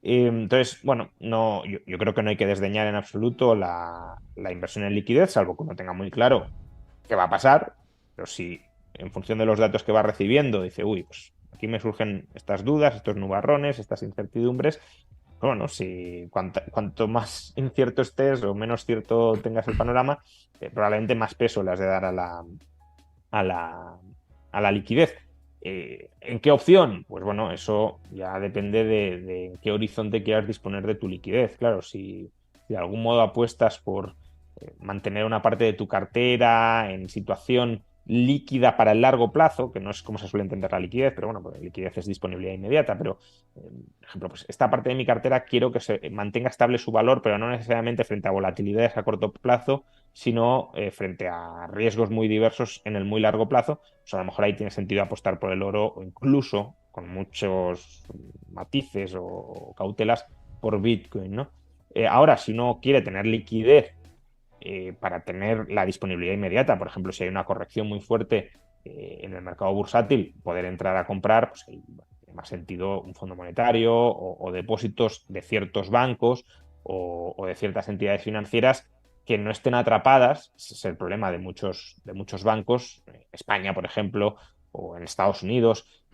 [SPEAKER 2] Entonces, bueno, no, yo creo que no hay que desdeñar en absoluto la inversión en liquidez, salvo que uno tenga muy claro qué va a pasar, pero si en función de los datos que va recibiendo dice, uy, pues aquí me surgen estas dudas, estos nubarrones, estas incertidumbres, bueno, si cuanto más incierto estés o menos cierto tengas el panorama, probablemente más peso le has de dar a la, a la liquidez. ¿En qué opción? Pues bueno, eso ya depende de en qué horizonte quieras disponer de tu liquidez. Claro, si de algún modo apuestas por mantener una parte de tu cartera en situación líquida para el largo plazo, que no es como se suele entender la liquidez, pero bueno, pues liquidez es disponibilidad inmediata, pero por ejemplo, pues esta parte de mi cartera quiero que se mantenga estable su valor, pero no necesariamente frente a volatilidades a corto plazo, sino frente a riesgos muy diversos en el muy largo plazo. Pues a lo mejor ahí tiene sentido apostar por el oro o incluso con muchos matices o cautelas por Bitcoin, ¿no? Ahora, si uno quiere tener liquidez para tener la disponibilidad inmediata. Por ejemplo, si hay una corrección muy fuerte en el mercado bursátil, poder entrar a comprar, pues tiene más sentido un fondo monetario o depósitos de ciertos bancos o de ciertas entidades financieras que no estén atrapadas. Ese es el problema de muchos bancos, España, por ejemplo, o en Estados Unidos,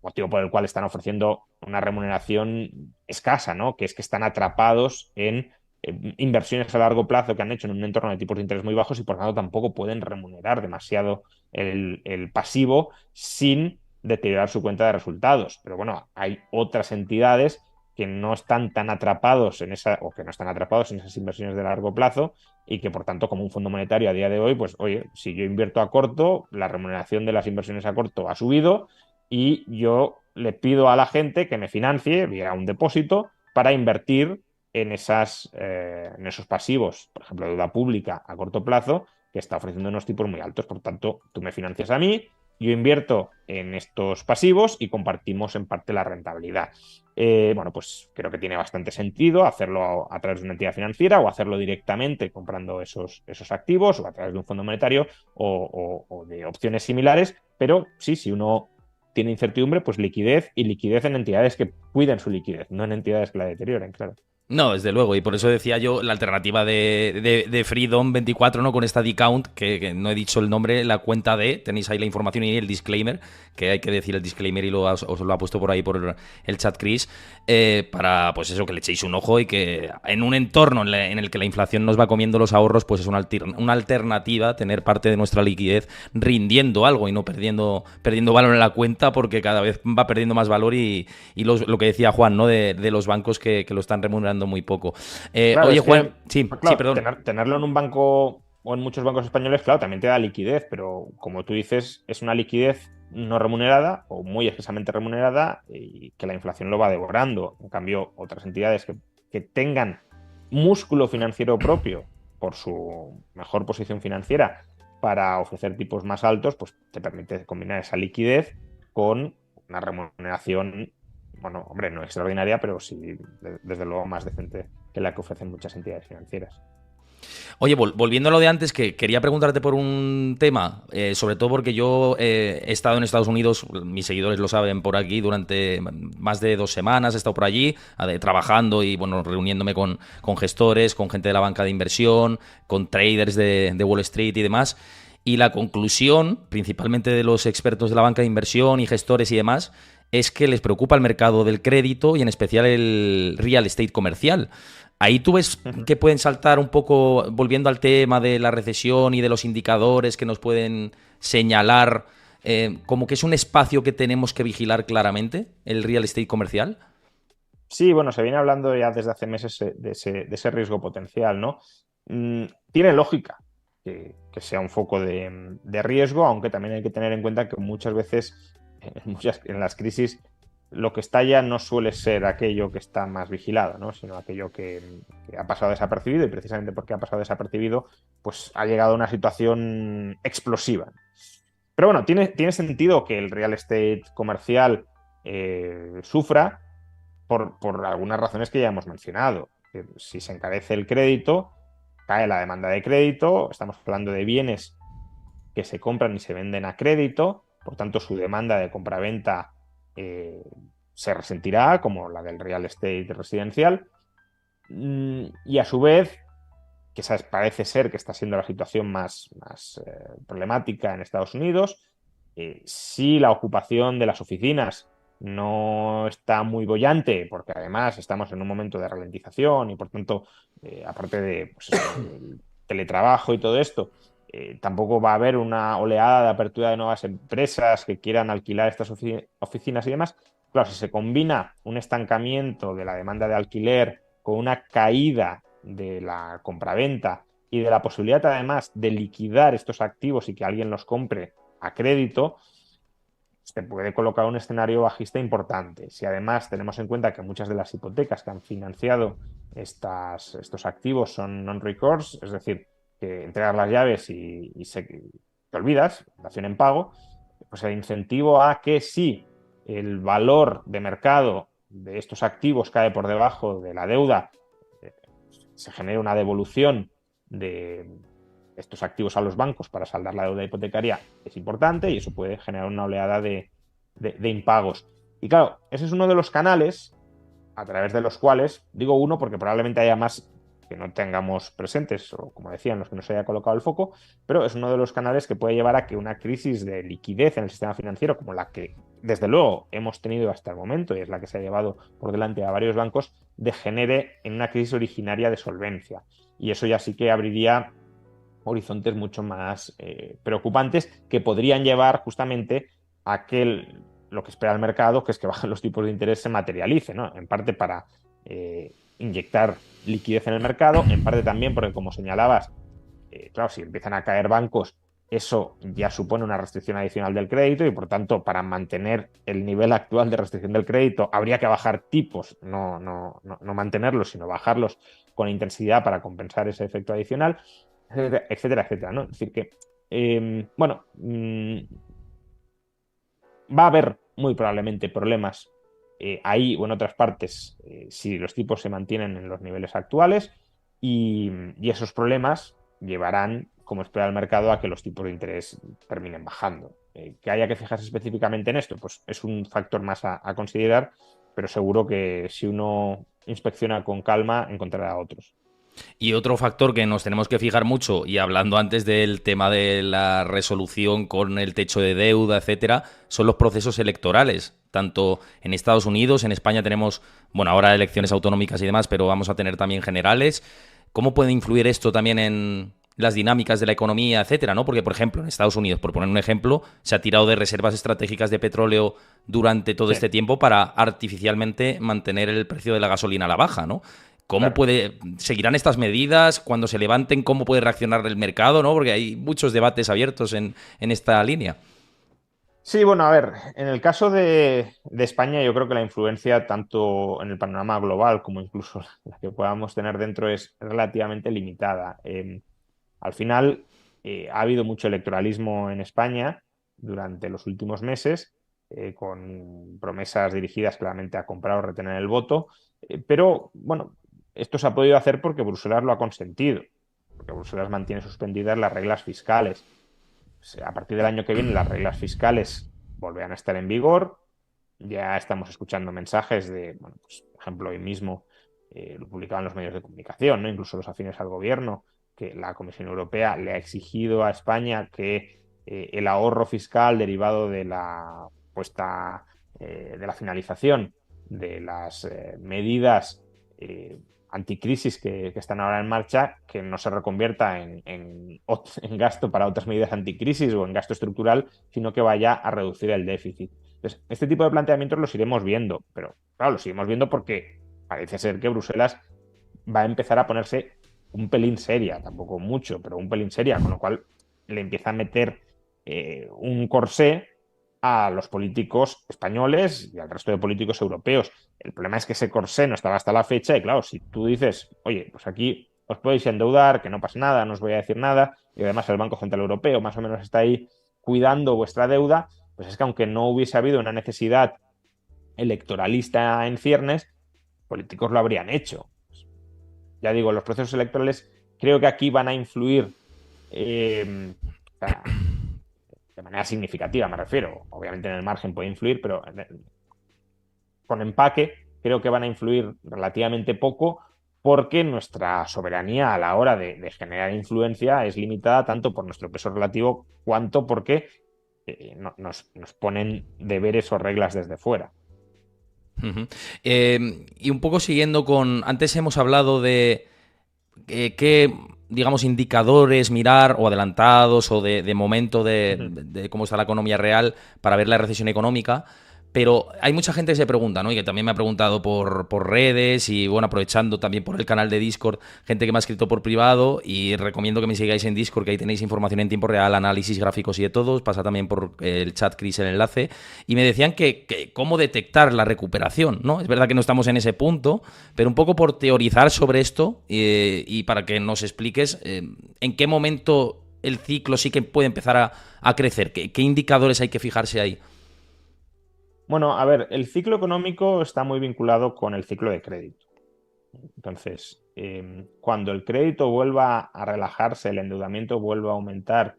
[SPEAKER 2] motivo por el cual están ofreciendo una remuneración escasa, ¿no? Que es que están atrapados en inversiones a largo plazo que han hecho en un entorno de tipos de interés muy bajos y por tanto tampoco pueden remunerar demasiado el pasivo sin deteriorar su cuenta de resultados. Pero bueno, hay otras entidades que no están tan atrapados en esa, o que no están atrapados en esas inversiones de largo plazo y que por tanto como un fondo monetario a día de hoy, pues oye, si yo invierto a corto, la remuneración de las inversiones a corto ha subido y yo le pido a la gente que me financie vía un depósito para invertir en esos pasivos, por ejemplo, deuda pública a corto plazo, que está ofreciendo unos tipos muy altos. Por tanto, tú me financias a mí, yo invierto en estos pasivos y compartimos en parte la rentabilidad. Bueno, pues creo que tiene bastante sentido hacerlo a través de una entidad financiera o hacerlo directamente comprando esos activos o a través de un fondo monetario o de opciones similares, pero sí, si uno tiene incertidumbre, pues liquidez y liquidez en entidades que cuiden su liquidez, no en entidades que la deterioren, claro.
[SPEAKER 1] No, desde luego, y por eso decía yo la alternativa de Freedom 24, ¿no? Con esta D-Count, que no he dicho el nombre, la cuenta tenéis ahí la información y el disclaimer, que hay que decir el disclaimer y os lo ha puesto por ahí por el chat Chris, para pues eso, que le echéis un ojo y que en un entorno en el que la inflación nos va comiendo los ahorros, pues es una alternativa tener parte de nuestra liquidez rindiendo algo y no perdiendo valor en la cuenta, porque cada vez va perdiendo más valor y lo que decía Juan, ¿no? De los bancos que lo están remunerando muy poco.
[SPEAKER 2] Claro,
[SPEAKER 1] Oye,
[SPEAKER 2] es
[SPEAKER 1] Juan,
[SPEAKER 2] que,
[SPEAKER 1] sí,
[SPEAKER 2] pues
[SPEAKER 1] sí,
[SPEAKER 2] claro,
[SPEAKER 1] perdón.
[SPEAKER 2] tenerlo en un banco o en muchos bancos españoles, claro, también te da liquidez, pero como tú dices, es una liquidez no remunerada o muy escasamente remunerada y que la inflación lo va devorando. En cambio, otras entidades que tengan músculo financiero propio por su mejor posición financiera para ofrecer tipos más altos, pues te permite combinar esa liquidez con una remuneración, bueno, hombre, no extraordinaria, pero sí, desde luego más decente que la que ofrecen muchas entidades financieras.
[SPEAKER 1] Oye, volviendo a lo de antes, que quería preguntarte por un tema, sobre todo porque yo he estado en Estados Unidos, mis seguidores lo saben, por aquí durante más de 2 semanas, he estado por allí trabajando y bueno, reuniéndome con gestores, con gente de la banca de inversión, con traders de Wall Street y demás. Y la conclusión, principalmente de los expertos de la banca de inversión y gestores y demás, es que les preocupa el mercado del crédito y en especial el real estate comercial. Ahí tú ves que pueden saltar un poco, volviendo al tema de la recesión y de los indicadores que nos pueden señalar, como que es un espacio que tenemos que vigilar claramente, el real estate comercial.
[SPEAKER 2] Sí, bueno, se viene hablando ya desde hace meses de ese riesgo potencial, ¿no? Tiene lógica que sea un foco de riesgo, aunque también hay que tener en cuenta que muchas veces en las crisis lo que estalla no suele ser aquello que está más vigilado, ¿no? Sino aquello que ha pasado desapercibido y precisamente porque ha pasado desapercibido, pues ha llegado a una situación explosiva. Pero bueno, tiene sentido que el real estate comercial sufra por algunas razones que ya hemos mencionado. Si se encarece el crédito, cae la demanda de crédito, estamos hablando de bienes que se compran y se venden a crédito, por tanto su demanda de compraventa eh, se resentirá, como la del real estate residencial, y a su vez, que esa parece ser que está siendo la situación más problemática en Estados Unidos, si la ocupación de las oficinas no está muy bollante, porque además estamos en un momento de ralentización y por tanto, aparte de pues eso, el teletrabajo y todo esto, tampoco va a haber una oleada de apertura de nuevas empresas que quieran alquilar estas oficinas y demás. Claro, si se combina un estancamiento de la demanda de alquiler con una caída de la compraventa y de la posibilidad además de liquidar estos activos y que alguien los compre a crédito, te puede colocar un escenario bajista importante. Si además tenemos en cuenta que muchas de las hipotecas que han financiado estos activos son non-recourse, es decir, que entregas las llaves y te olvidas, dación en pago, pues el incentivo a que si el valor de mercado de estos activos cae por debajo de la deuda, se genere una devolución de estos activos a los bancos para saldar la deuda hipotecaria es importante y eso puede generar una oleada de impagos. Y claro, ese es uno de los canales a través de los cuales, digo uno porque probablemente haya más que no tengamos presentes, o como decían, los que no se haya colocado el foco, pero es uno de los canales que puede llevar a que una crisis de liquidez en el sistema financiero, como la que desde luego hemos tenido hasta el momento, y es la que se ha llevado por delante a varios bancos, degenere en una crisis originaria de solvencia. Y eso ya sí que abriría horizontes mucho más preocupantes que podrían llevar justamente a que lo que espera el mercado, que es que bajen los tipos de interés, se materialice, ¿no? En parte para inyectar liquidez en el mercado, en parte también porque, como señalabas, claro, si empiezan a caer bancos, eso ya supone una restricción adicional del crédito y, por tanto, para mantener el nivel actual de restricción del crédito, habría que bajar tipos, no mantenerlos, sino bajarlos con intensidad para compensar ese efecto adicional, etcétera, etcétera, ¿no? Es decir que, bueno, va a haber muy probablemente problemas ahí o en otras partes si los tipos se mantienen en los niveles actuales y esos problemas llevarán, como espera el mercado, a que los tipos de interés terminen bajando. Que haya que fijarse específicamente en esto, pues es un factor más a considerar, pero seguro que si uno inspecciona con calma encontrará otros.
[SPEAKER 1] Y otro factor que nos tenemos que fijar mucho, y hablando antes del tema de la resolución con el techo de deuda, etcétera, son los procesos electorales. Tanto en Estados Unidos, en España tenemos, bueno, ahora elecciones autonómicas y demás, pero vamos a tener también generales. ¿Cómo puede influir esto también en las dinámicas de la economía, etcétera, ¿no? Porque, por ejemplo, en Estados Unidos, por poner un ejemplo, se ha tirado de reservas estratégicas de petróleo durante todo este tiempo para artificialmente mantener el precio de la gasolina a la baja, ¿no? ¿Cómo
[SPEAKER 2] Claro.
[SPEAKER 1] seguirán estas medidas cuando se levanten? ¿Cómo puede reaccionar el mercado? ¿No? Porque hay muchos debates abiertos en esta línea.
[SPEAKER 2] Sí, bueno, a ver, en el caso de España, yo creo que la influencia tanto en el panorama global como incluso la que podamos tener dentro es relativamente limitada. Al final, ha habido mucho electoralismo en España durante los últimos meses, con promesas dirigidas claramente a comprar o retener el voto, pero bueno, esto se ha podido hacer porque Bruselas lo ha consentido, porque Bruselas mantiene suspendidas las reglas fiscales. A partir del año que viene las reglas fiscales volverán a estar en vigor. Ya estamos escuchando mensajes de, bueno, pues, por ejemplo, hoy mismo lo publicaban los medios de comunicación, ¿no? Incluso los afines al gobierno, que la Comisión Europea le ha exigido a España que el ahorro fiscal derivado de la puesta, de la finalización de las medidas anticrisis que están ahora en marcha, que no se reconvierta en gasto para otras medidas anticrisis o en gasto estructural, sino que vaya a reducir el déficit. Entonces, este tipo de planteamientos los iremos viendo, pero claro, los iremos viendo porque parece ser que Bruselas va a empezar a ponerse un pelín seria, tampoco mucho, pero un pelín seria, con lo cual le empieza a meter un corsé a los políticos españoles y al resto de políticos europeos. El problema es que ese corsé no estaba hasta la fecha y claro, si tú dices, oye, pues aquí os podéis endeudar, que no pasa nada, no os voy a decir nada, y además el Banco Central Europeo más o menos está ahí cuidando vuestra deuda, pues es que aunque no hubiese habido una necesidad electoralista en ciernes, políticos lo habrían hecho. Ya digo, los procesos electorales creo que aquí van a influir o sea, de manera significativa, me refiero. Obviamente en el margen puede influir, pero con empaque creo que van a influir relativamente poco porque nuestra soberanía a la hora de generar influencia es limitada tanto por nuestro peso relativo cuanto porque nos ponen deberes o reglas desde fuera.
[SPEAKER 1] Uh-huh. Y un poco siguiendo con... Antes hemos hablado de qué, digamos, indicadores mirar o adelantados o de momento
[SPEAKER 2] Ujú.
[SPEAKER 1] de cómo está la economía real para ver la recesión económica. Pero hay mucha gente que se pregunta, ¿no? Y que también me ha preguntado por redes y, bueno, aprovechando también por el canal de Discord, gente que me ha escrito por privado y recomiendo que me sigáis en Discord, que ahí tenéis información en tiempo real, análisis gráficos y de todos. Pasa también por el chat, Chris, el enlace. Y me decían que cómo detectar la recuperación, ¿no? Es verdad que no estamos en ese punto, pero un poco por teorizar sobre esto y para que nos expliques en qué momento el ciclo sí que puede empezar a crecer. ¿Qué indicadores hay que fijarse ahí?
[SPEAKER 2] Bueno, a ver, el ciclo económico está muy vinculado con el ciclo de crédito. Entonces, cuando el crédito vuelva a relajarse, el endeudamiento vuelva a aumentar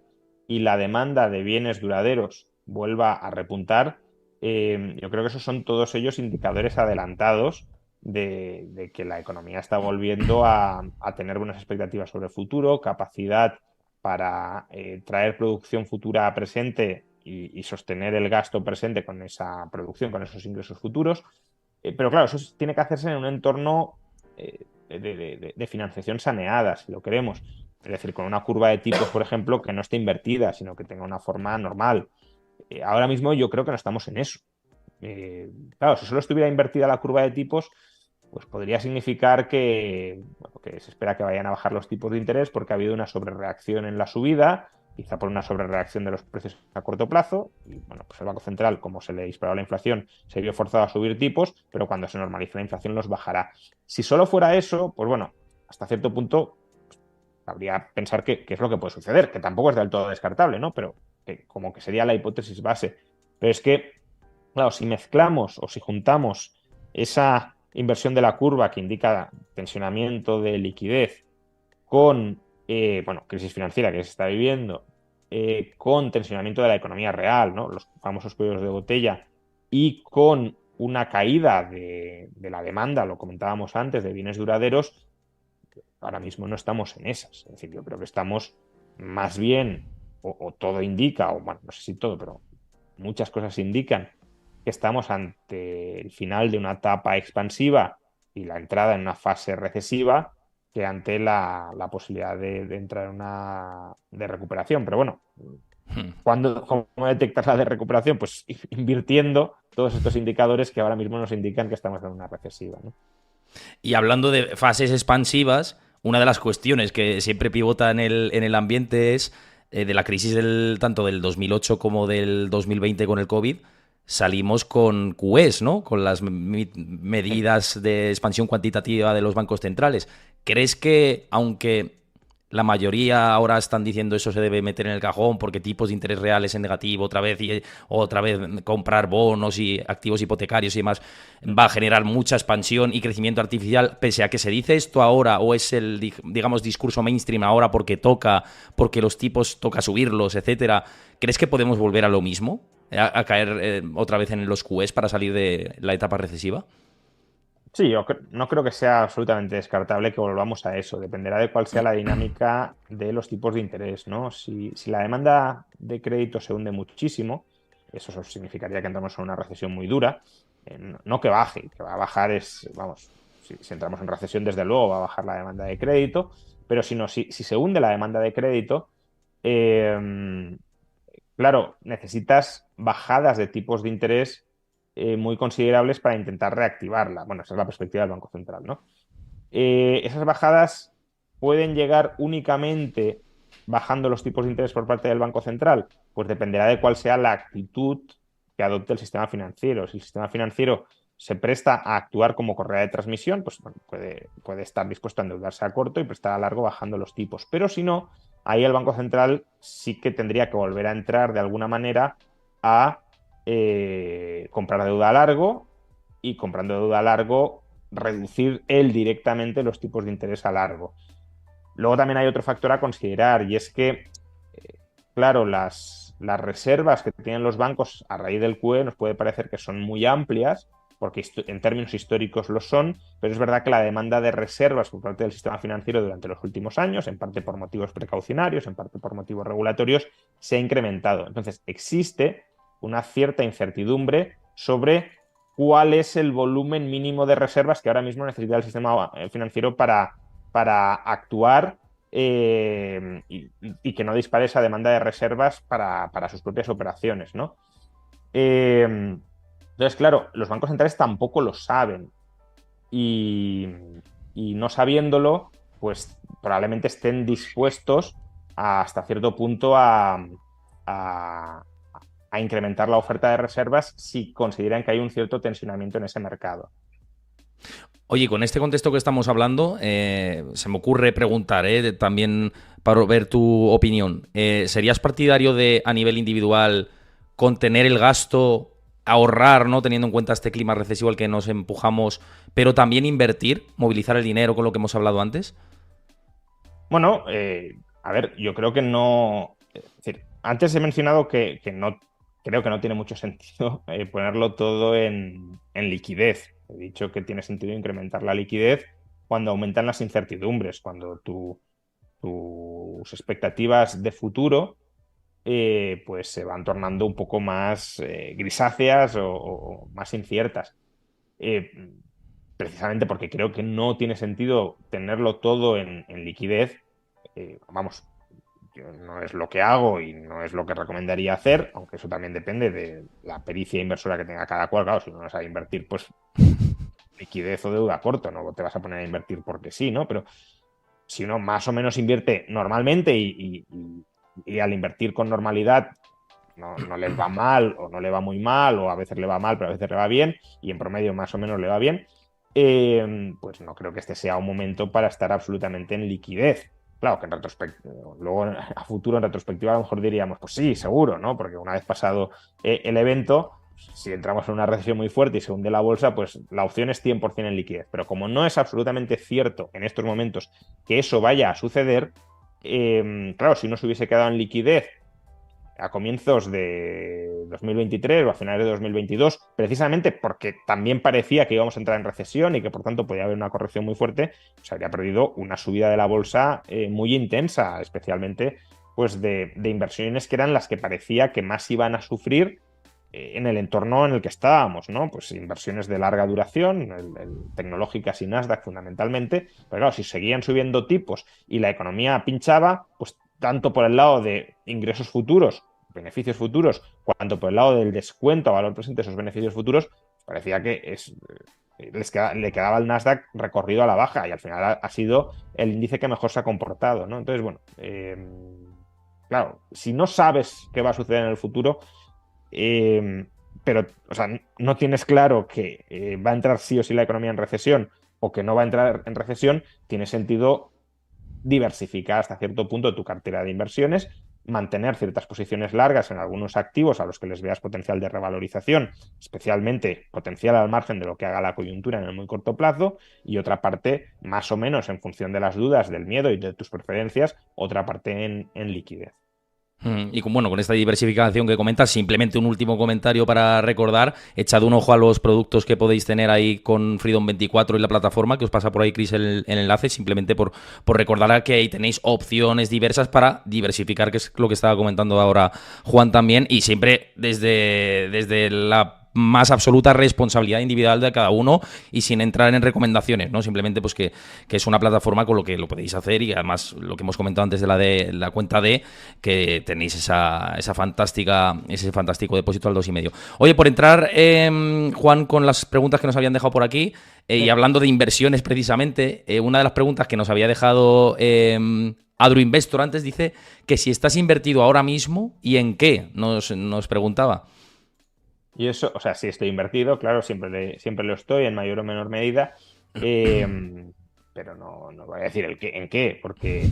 [SPEAKER 2] y la demanda de bienes duraderos vuelva a repuntar, yo creo que esos son todos ellos indicadores adelantados de que la economía está volviendo a tener buenas expectativas sobre el futuro, capacidad para traer producción futura a presente y sostener el gasto presente con esa producción, con esos ingresos futuros. Pero claro, eso tiene que hacerse en un entorno de financiación saneada, si lo queremos. Es decir, con una curva de tipos, por ejemplo, que no esté invertida, sino que tenga una forma normal. Ahora mismo yo creo que no estamos en eso. Claro, si solo estuviera invertida la curva de tipos, pues podría significar que, bueno, que se espera que vayan a bajar los tipos de interés porque ha habido una sobrereacción en la subida, quizá por una sobrereacción de los precios a corto plazo. Y bueno, pues el Banco Central, como se le disparó la inflación, se vio forzado a subir tipos, pero cuando se normalice la inflación los bajará. Si solo fuera eso, pues bueno, hasta cierto punto habría que pensar que es lo que puede suceder, que tampoco es del todo descartable, ¿no? Pero que como que sería la hipótesis base. Pero es que, claro, si mezclamos o si juntamos esa inversión de la curva que indica tensionamiento de liquidez con, bueno, crisis financiera que se está viviendo, con tensionamiento de la economía real, ¿no? Los famosos cuellos de botella, y con una caída de la demanda, lo comentábamos antes, de bienes duraderos, ahora mismo no estamos en esas. Es decir, yo creo que estamos más bien, o todo indica, o bueno, no sé si todo, pero muchas cosas indican que estamos ante el final de una etapa expansiva y la entrada en una fase recesiva que ante la posibilidad de entrar en una de recuperación. Pero bueno, ¿cómo detectar la de recuperación? Pues invirtiendo todos estos indicadores que ahora mismo nos indican que estamos en una recesiva, ¿no?
[SPEAKER 1] Y hablando de fases expansivas, una de las cuestiones que siempre pivota en el ambiente es de la crisis tanto del 2008 como del 2020 con el COVID, salimos con QEs, ¿no? Con las medidas de expansión cuantitativa de los bancos centrales. ¿Crees que, aunque la mayoría ahora están diciendo eso se debe meter en el cajón porque tipos de interés reales en negativo otra vez y otra vez comprar bonos y activos hipotecarios y demás va a generar mucha expansión y crecimiento artificial, pese a que se dice esto ahora o es el, digamos, discurso mainstream ahora porque toca, porque los tipos toca subirlos, etcétera? ¿Crees que podemos volver a lo mismo? ¿A caer otra vez en los QEs para salir de la etapa recesiva?
[SPEAKER 2] Sí, yo no creo que sea absolutamente descartable que volvamos a eso. Dependerá de cuál sea la dinámica de los tipos de interés, ¿no? Si la demanda de crédito se hunde muchísimo, eso significaría que entramos en una recesión muy dura. No que baje, que va a bajar es, vamos, si entramos en recesión, desde luego va a bajar la demanda de crédito, pero si se hunde la demanda de crédito, eh, claro, necesitas bajadas de tipos de interés muy considerables para intentar reactivarla. Bueno, esa es la perspectiva del Banco Central, ¿no? Esas bajadas pueden llegar únicamente bajando los tipos de interés por parte del Banco Central. Pues dependerá de cuál sea la actitud que adopte el sistema financiero. Si el sistema financiero se presta a actuar como correa de transmisión, pues bueno, puede estar dispuesto a endeudarse a corto y prestar a largo bajando los tipos. Pero si no, ahí el Banco Central sí que tendría que volver a entrar de alguna manera a comprar deuda a largo y comprando deuda a largo reducir él directamente los tipos de interés a largo. Luego también hay otro factor a considerar y es que, claro, las reservas que tienen los bancos a raíz del QE nos puede parecer que son muy amplias, porque en términos históricos lo son, pero es verdad que la demanda de reservas por parte del sistema financiero durante los últimos años, en parte por motivos precaucionarios, en parte por motivos regulatorios, se ha incrementado. Entonces, existe una cierta incertidumbre sobre cuál es el volumen mínimo de reservas que ahora mismo necesita el sistema financiero para actuar y que no dispare esa demanda de reservas para sus propias operaciones, ¿no? Entonces, claro, los bancos centrales tampoco lo saben y, y no sabiéndolo, pues probablemente estén dispuestos hasta cierto punto a incrementar la oferta de reservas si consideran que hay un cierto tensionamiento en ese mercado.
[SPEAKER 1] Oye, con este contexto que estamos hablando, se me ocurre preguntar, también para ver tu opinión. ¿Serías partidario de, a nivel individual, contener el gasto ahorrar, ¿no? Teniendo en cuenta este clima recesivo al que nos empujamos, pero también invertir, movilizar el dinero con lo que hemos hablado antes.
[SPEAKER 2] Bueno, a ver, yo creo que no. Es decir, antes he mencionado que no creo que no tiene mucho sentido ponerlo todo en liquidez. He dicho que tiene sentido incrementar la liquidez cuando aumentan las incertidumbres, cuando tus expectativas de futuro pues se van tornando un poco más grisáceas o más inciertas. Eh, Precisamente porque creo que no tiene sentido tenerlo todo en liquidez. Vamos, yo no es lo que hago y no es lo que recomendaría hacer, aunque eso también depende de la pericia inversora que tenga cada cual. Claro, si uno no sabe invertir, pues liquidez o deuda corto, no te vas a poner a invertir porque sí, ¿no? Pero si uno más o menos invierte normalmente y al invertir con normalidad no le va mal o no le va muy mal o a veces le va mal pero a veces le va bien y en promedio más o menos le va bien, pues no creo que este sea un momento para estar absolutamente en liquidez. Claro que en retrospectiva, luego a futuro en retrospectiva a lo mejor diríamos, pues sí, seguro, ¿no? Porque una vez pasado el evento, si entramos en una recesión muy fuerte y se hunde la bolsa, pues la opción es 100% en liquidez. Pero como no es absolutamente cierto en estos momentos que eso vaya a suceder, claro, si uno se hubiese quedado en liquidez a comienzos de 2023 o a finales de 2022, precisamente porque también parecía que íbamos a entrar en recesión y que por tanto podía haber una corrección muy fuerte, se habría perdido una subida de la bolsa muy intensa, especialmente pues de inversiones que eran las que parecía que más iban a sufrir en el entorno en el que estábamos, ¿no? Pues inversiones de larga duración, tecnológicas y Nasdaq fundamentalmente, pero claro, si seguían subiendo tipos y la economía pinchaba, pues tanto por el lado de ingresos futuros, beneficios futuros, cuanto por el lado del descuento a valor presente de esos beneficios futuros, parecía que le quedaba al Nasdaq recorrido a la baja y al final ha sido el índice que mejor se ha comportado, ¿no? Entonces, bueno, claro, si no sabes qué va a suceder en el futuro, eh, pero, o sea, no tienes claro que va a entrar sí o sí la economía en recesión o que no va a entrar en recesión, tiene sentido diversificar hasta cierto punto tu cartera de inversiones, mantener ciertas posiciones largas en algunos activos a los que les veas potencial de revalorización, especialmente potencial al margen de lo que haga la coyuntura en el muy corto plazo, y otra parte, más o menos en función de las dudas, del miedo y de tus preferencias, otra parte en liquidez.
[SPEAKER 1] Y bueno, con esta diversificación que comentas, simplemente un último comentario para recordar, echad un ojo a los productos que podéis tener ahí con Freedom24 y la plataforma, que os pasa por ahí, Chris, el enlace, simplemente por recordar que ahí tenéis opciones diversas para diversificar, que es lo que estaba comentando ahora Juan también, y siempre desde la más absoluta responsabilidad individual de cada uno y sin entrar en recomendaciones, ¿no? Simplemente pues que es una plataforma con lo que lo podéis hacer y además lo que hemos comentado antes de la cuenta D, que tenéis ese fantástico depósito al 2,5. Oye, por entrar, Juan, con las preguntas que nos habían dejado por aquí y hablando de inversiones precisamente, una de las preguntas que nos había dejado Adro Investor antes dice que si estás invertido ahora mismo y en qué, nos preguntaba.
[SPEAKER 2] Y eso, o sea, si estoy invertido, claro, siempre lo estoy en mayor o menor medida, eh, pero no voy a decir en qué, porque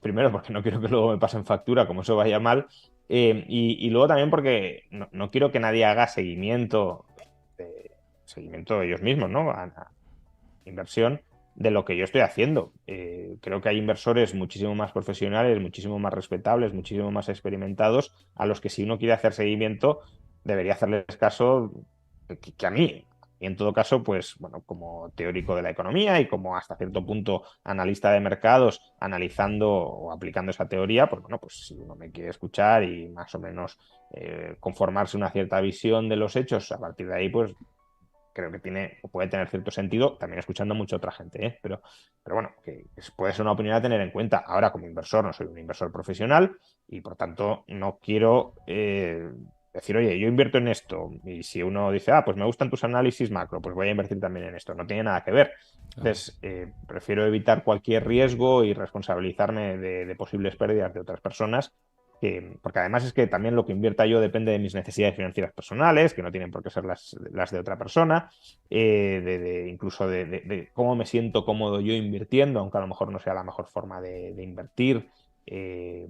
[SPEAKER 2] primero porque no quiero que luego me pasen factura, como eso vaya mal, y luego también porque no quiero que nadie haga seguimiento de ellos mismos, ¿no? A inversión de lo que yo estoy haciendo. Creo que hay inversores muchísimo más profesionales, muchísimo más respetables, muchísimo más experimentados, a los que si uno quiere hacer seguimiento, debería hacerles caso que a mí. Y en todo caso, pues bueno, como teórico de la economía y como hasta cierto punto analista de mercados, analizando o aplicando esa teoría, pues bueno, pues si uno me quiere escuchar y más o menos conformarse una cierta visión de los hechos, a partir de ahí, pues creo que tiene o puede tener cierto sentido, también escuchando mucha otra gente, ¿eh? Pero bueno, que puede ser una opinión a tener en cuenta. Ahora, como inversor, no soy un inversor profesional y por tanto no quiero decir, oye, yo invierto en esto. Y si uno dice, pues me gustan tus análisis macro, pues voy a invertir también en esto. No tiene nada que ver. Entonces, prefiero evitar cualquier riesgo y responsabilizarme de posibles pérdidas de otras personas porque además es que también lo que invierta yo depende de mis necesidades financieras personales, que no tienen por qué ser las de otra persona, incluso de cómo me siento cómodo yo invirtiendo, aunque a lo mejor no sea la mejor forma de invertir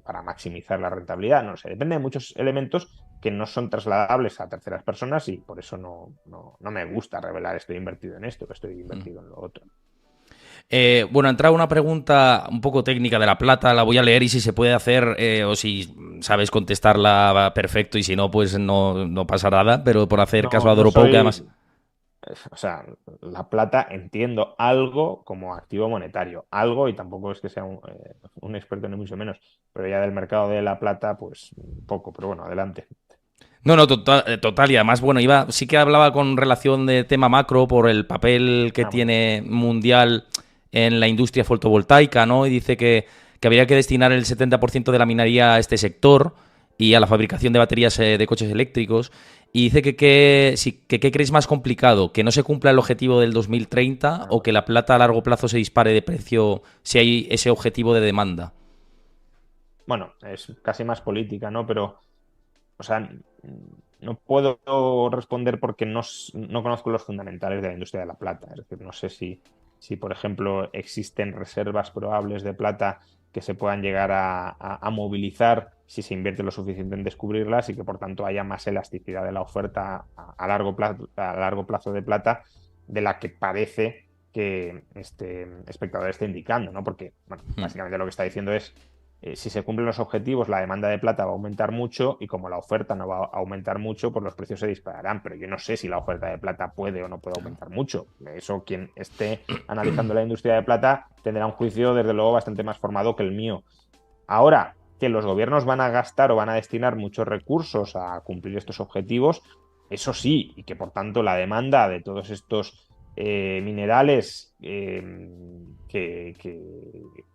[SPEAKER 2] para maximizar la rentabilidad, no sé, depende de muchos elementos que no son trasladables a terceras personas y por eso no me gusta revelar estoy invertido en esto, que estoy invertido en lo otro.
[SPEAKER 1] Bueno, ha entrado una pregunta un poco técnica de la plata, la voy a leer y si se puede hacer o si sabes contestarla perfecto y si no, pues no pasa nada, pero por hacer caso a
[SPEAKER 2] No
[SPEAKER 1] Doropou, que además...
[SPEAKER 2] soy, o sea, la plata entiendo algo como activo monetario, algo y tampoco es que sea un experto ni mucho menos, pero ya del mercado de la plata, pues poco, pero bueno, adelante.
[SPEAKER 1] No, total, y además, bueno, sí que hablaba con relación de tema macro por el papel que
[SPEAKER 2] Ah, bueno.
[SPEAKER 1] tiene mundial en la industria fotovoltaica, ¿no? Y dice que habría que destinar el 70% de la minería a este sector y a la fabricación de baterías de coches eléctricos. Y dice ¿qué creéis más complicado? ¿Que no se cumpla el objetivo del 2030
[SPEAKER 2] Ah,
[SPEAKER 1] o que la plata a largo plazo se dispare de precio si hay ese objetivo de demanda?
[SPEAKER 2] bueno, es casi más política, ¿no? Pero, o sea, no puedo responder porque no conozco los fundamentales de la industria de la plata. Es decir, no sé si por ejemplo, existen reservas probables de plata que se puedan llegar a movilizar si se invierte lo suficiente en descubrirlas y que por tanto haya más elasticidad de la oferta a largo plazo de plata de la que parece que este espectador está indicando, ¿no? Porque, bueno,
[SPEAKER 1] Hmm.
[SPEAKER 2] básicamente lo que está diciendo es si se cumplen los objetivos, la demanda de plata va a aumentar mucho y como la oferta no va a aumentar mucho, pues los precios se dispararán. Pero yo no sé si la oferta de plata puede o no puede aumentar mucho. Eso quien esté analizando la industria de plata tendrá un juicio, desde luego, bastante más formado que el mío. Ahora, que los gobiernos van a gastar o van a destinar muchos recursos a cumplir estos objetivos, eso sí, y que por tanto la demanda de todos estos minerales que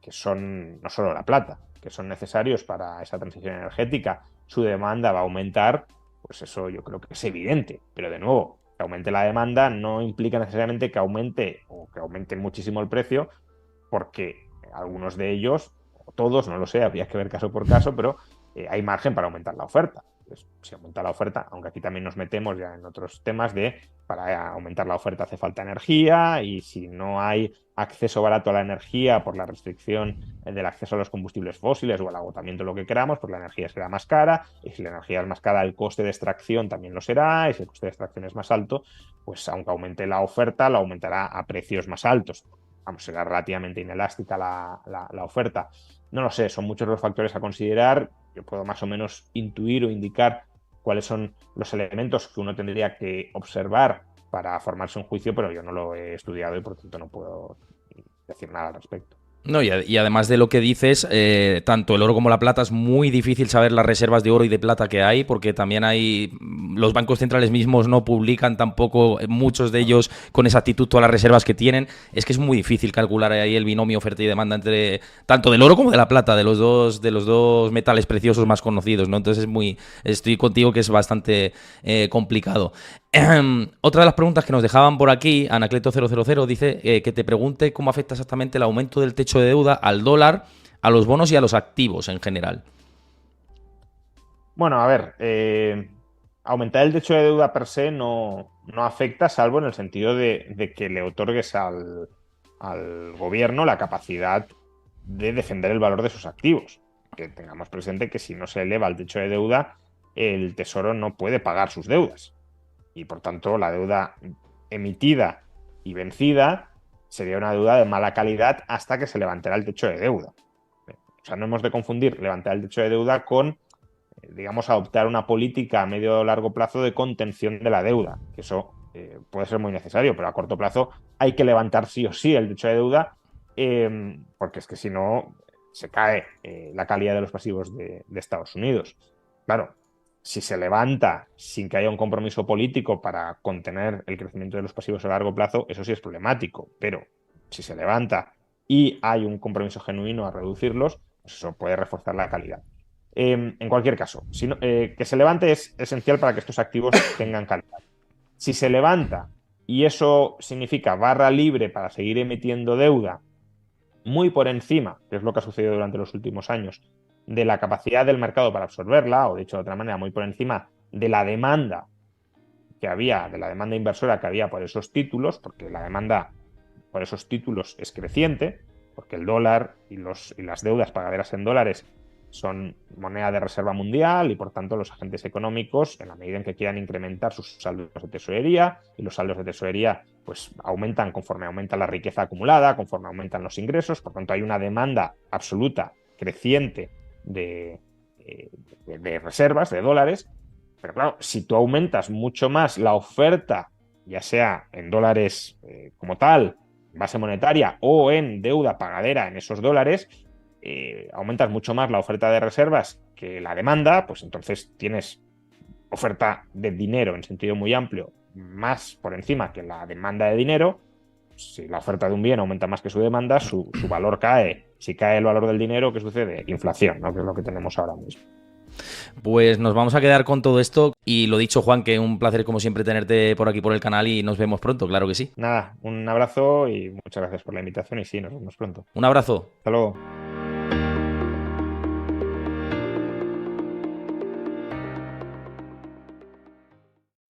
[SPEAKER 2] son no solo la plata, que son necesarios para esa transición energética, su demanda va a aumentar, pues eso yo creo que es evidente. Pero de nuevo, que aumente la demanda no implica necesariamente que aumente o que aumente muchísimo el precio, porque algunos de ellos, o todos, no lo sé, habría que ver caso por caso, pero hay margen para aumentar la oferta. Entonces, si aumenta la oferta, aunque aquí también nos metemos ya en otros temas de para aumentar la oferta hace falta energía y si no hay acceso barato a la energía por la restricción del acceso a los combustibles fósiles o al agotamiento, lo que queramos, pues la energía será más cara y si la energía es más cara, el coste de extracción también lo será y si el coste de extracción es más alto, pues aunque aumente la oferta, la aumentará a precios más altos. Vamos, será relativamente inelástica la oferta. No lo sé, son muchos los factores a considerar. Yo puedo más o menos intuir o indicar cuáles son los elementos que uno tendría que observar para formarse un juicio, pero yo no lo he estudiado y por tanto no puedo decir nada al respecto.
[SPEAKER 1] No, y además de lo que dices, tanto el oro como la plata es muy difícil saber las reservas de oro y de plata que hay, porque también los bancos centrales mismos no publican tampoco, muchos de ellos con exactitud todas las reservas que tienen. Es que es muy difícil calcular ahí el binomio oferta y demanda entre tanto del oro como de la plata, de los dos metales preciosos más conocidos, ¿no? Entonces estoy contigo que es bastante complicado. Otra de las preguntas que nos dejaban por aquí, Anacleto000 dice que te pregunte cómo afecta exactamente el aumento del techo de deuda al dólar, a los bonos y a los activos en general.
[SPEAKER 2] Bueno, a ver, aumentar el techo de deuda per se no afecta, salvo en el sentido de que le otorgues al gobierno la capacidad de defender el valor de sus activos. Que tengamos presente que si no se eleva el techo de deuda, el Tesoro no puede pagar sus deudas. Y por tanto, la deuda emitida y vencida sería una deuda de mala calidad hasta que se levantará el techo de deuda. O sea, no hemos de confundir levantar el techo de deuda con digamos, adoptar una política a medio o largo plazo de contención de la deuda, que eso puede ser muy necesario, pero a corto plazo hay que levantar sí o sí el techo de deuda, porque es que si no se cae la calidad de los pasivos de Estados Unidos. Claro, si se levanta sin que haya un compromiso político para contener el crecimiento de los pasivos a largo plazo, eso sí es problemático, pero si se levanta y hay un compromiso genuino a reducirlos, pues eso puede reforzar la calidad. En cualquier caso, que se levante es esencial para que estos activos tengan calidad. Si se levanta y eso significa barra libre para seguir emitiendo deuda muy por encima, que es lo que ha sucedido durante los últimos años, de la capacidad del mercado para absorberla, o dicho de otra manera, muy por encima de la demanda que había, de la demanda inversora que había por esos títulos, porque la demanda por esos títulos es creciente, porque el dólar y las deudas pagaderas en dólares son moneda de reserva mundial y por tanto los agentes económicos, en la medida en que quieran incrementar sus saldos de tesorería, y los saldos de tesorería pues aumentan conforme aumenta la riqueza acumulada, conforme aumentan los ingresos, por tanto hay una demanda absoluta creciente de reservas, de dólares, pero claro, si tú aumentas mucho más la oferta, ya sea en dólares como tal, base monetaria, o en deuda pagadera en esos dólares, aumentas mucho más la oferta de reservas que la demanda, pues entonces tienes oferta de dinero en sentido muy amplio más por encima que la demanda de dinero. Si la oferta de un bien aumenta más que su demanda, su valor cae. Si cae el valor del dinero, ¿qué sucede? Inflación, ¿no? Que es lo que tenemos ahora mismo.
[SPEAKER 1] Pues nos vamos a quedar con todo esto y lo dicho, Juan, que un placer como siempre tenerte por aquí por el canal y nos vemos pronto, claro que sí.
[SPEAKER 2] Nada, un abrazo y muchas gracias por la invitación y sí, nos vemos pronto.
[SPEAKER 1] Un abrazo.
[SPEAKER 2] Hasta luego.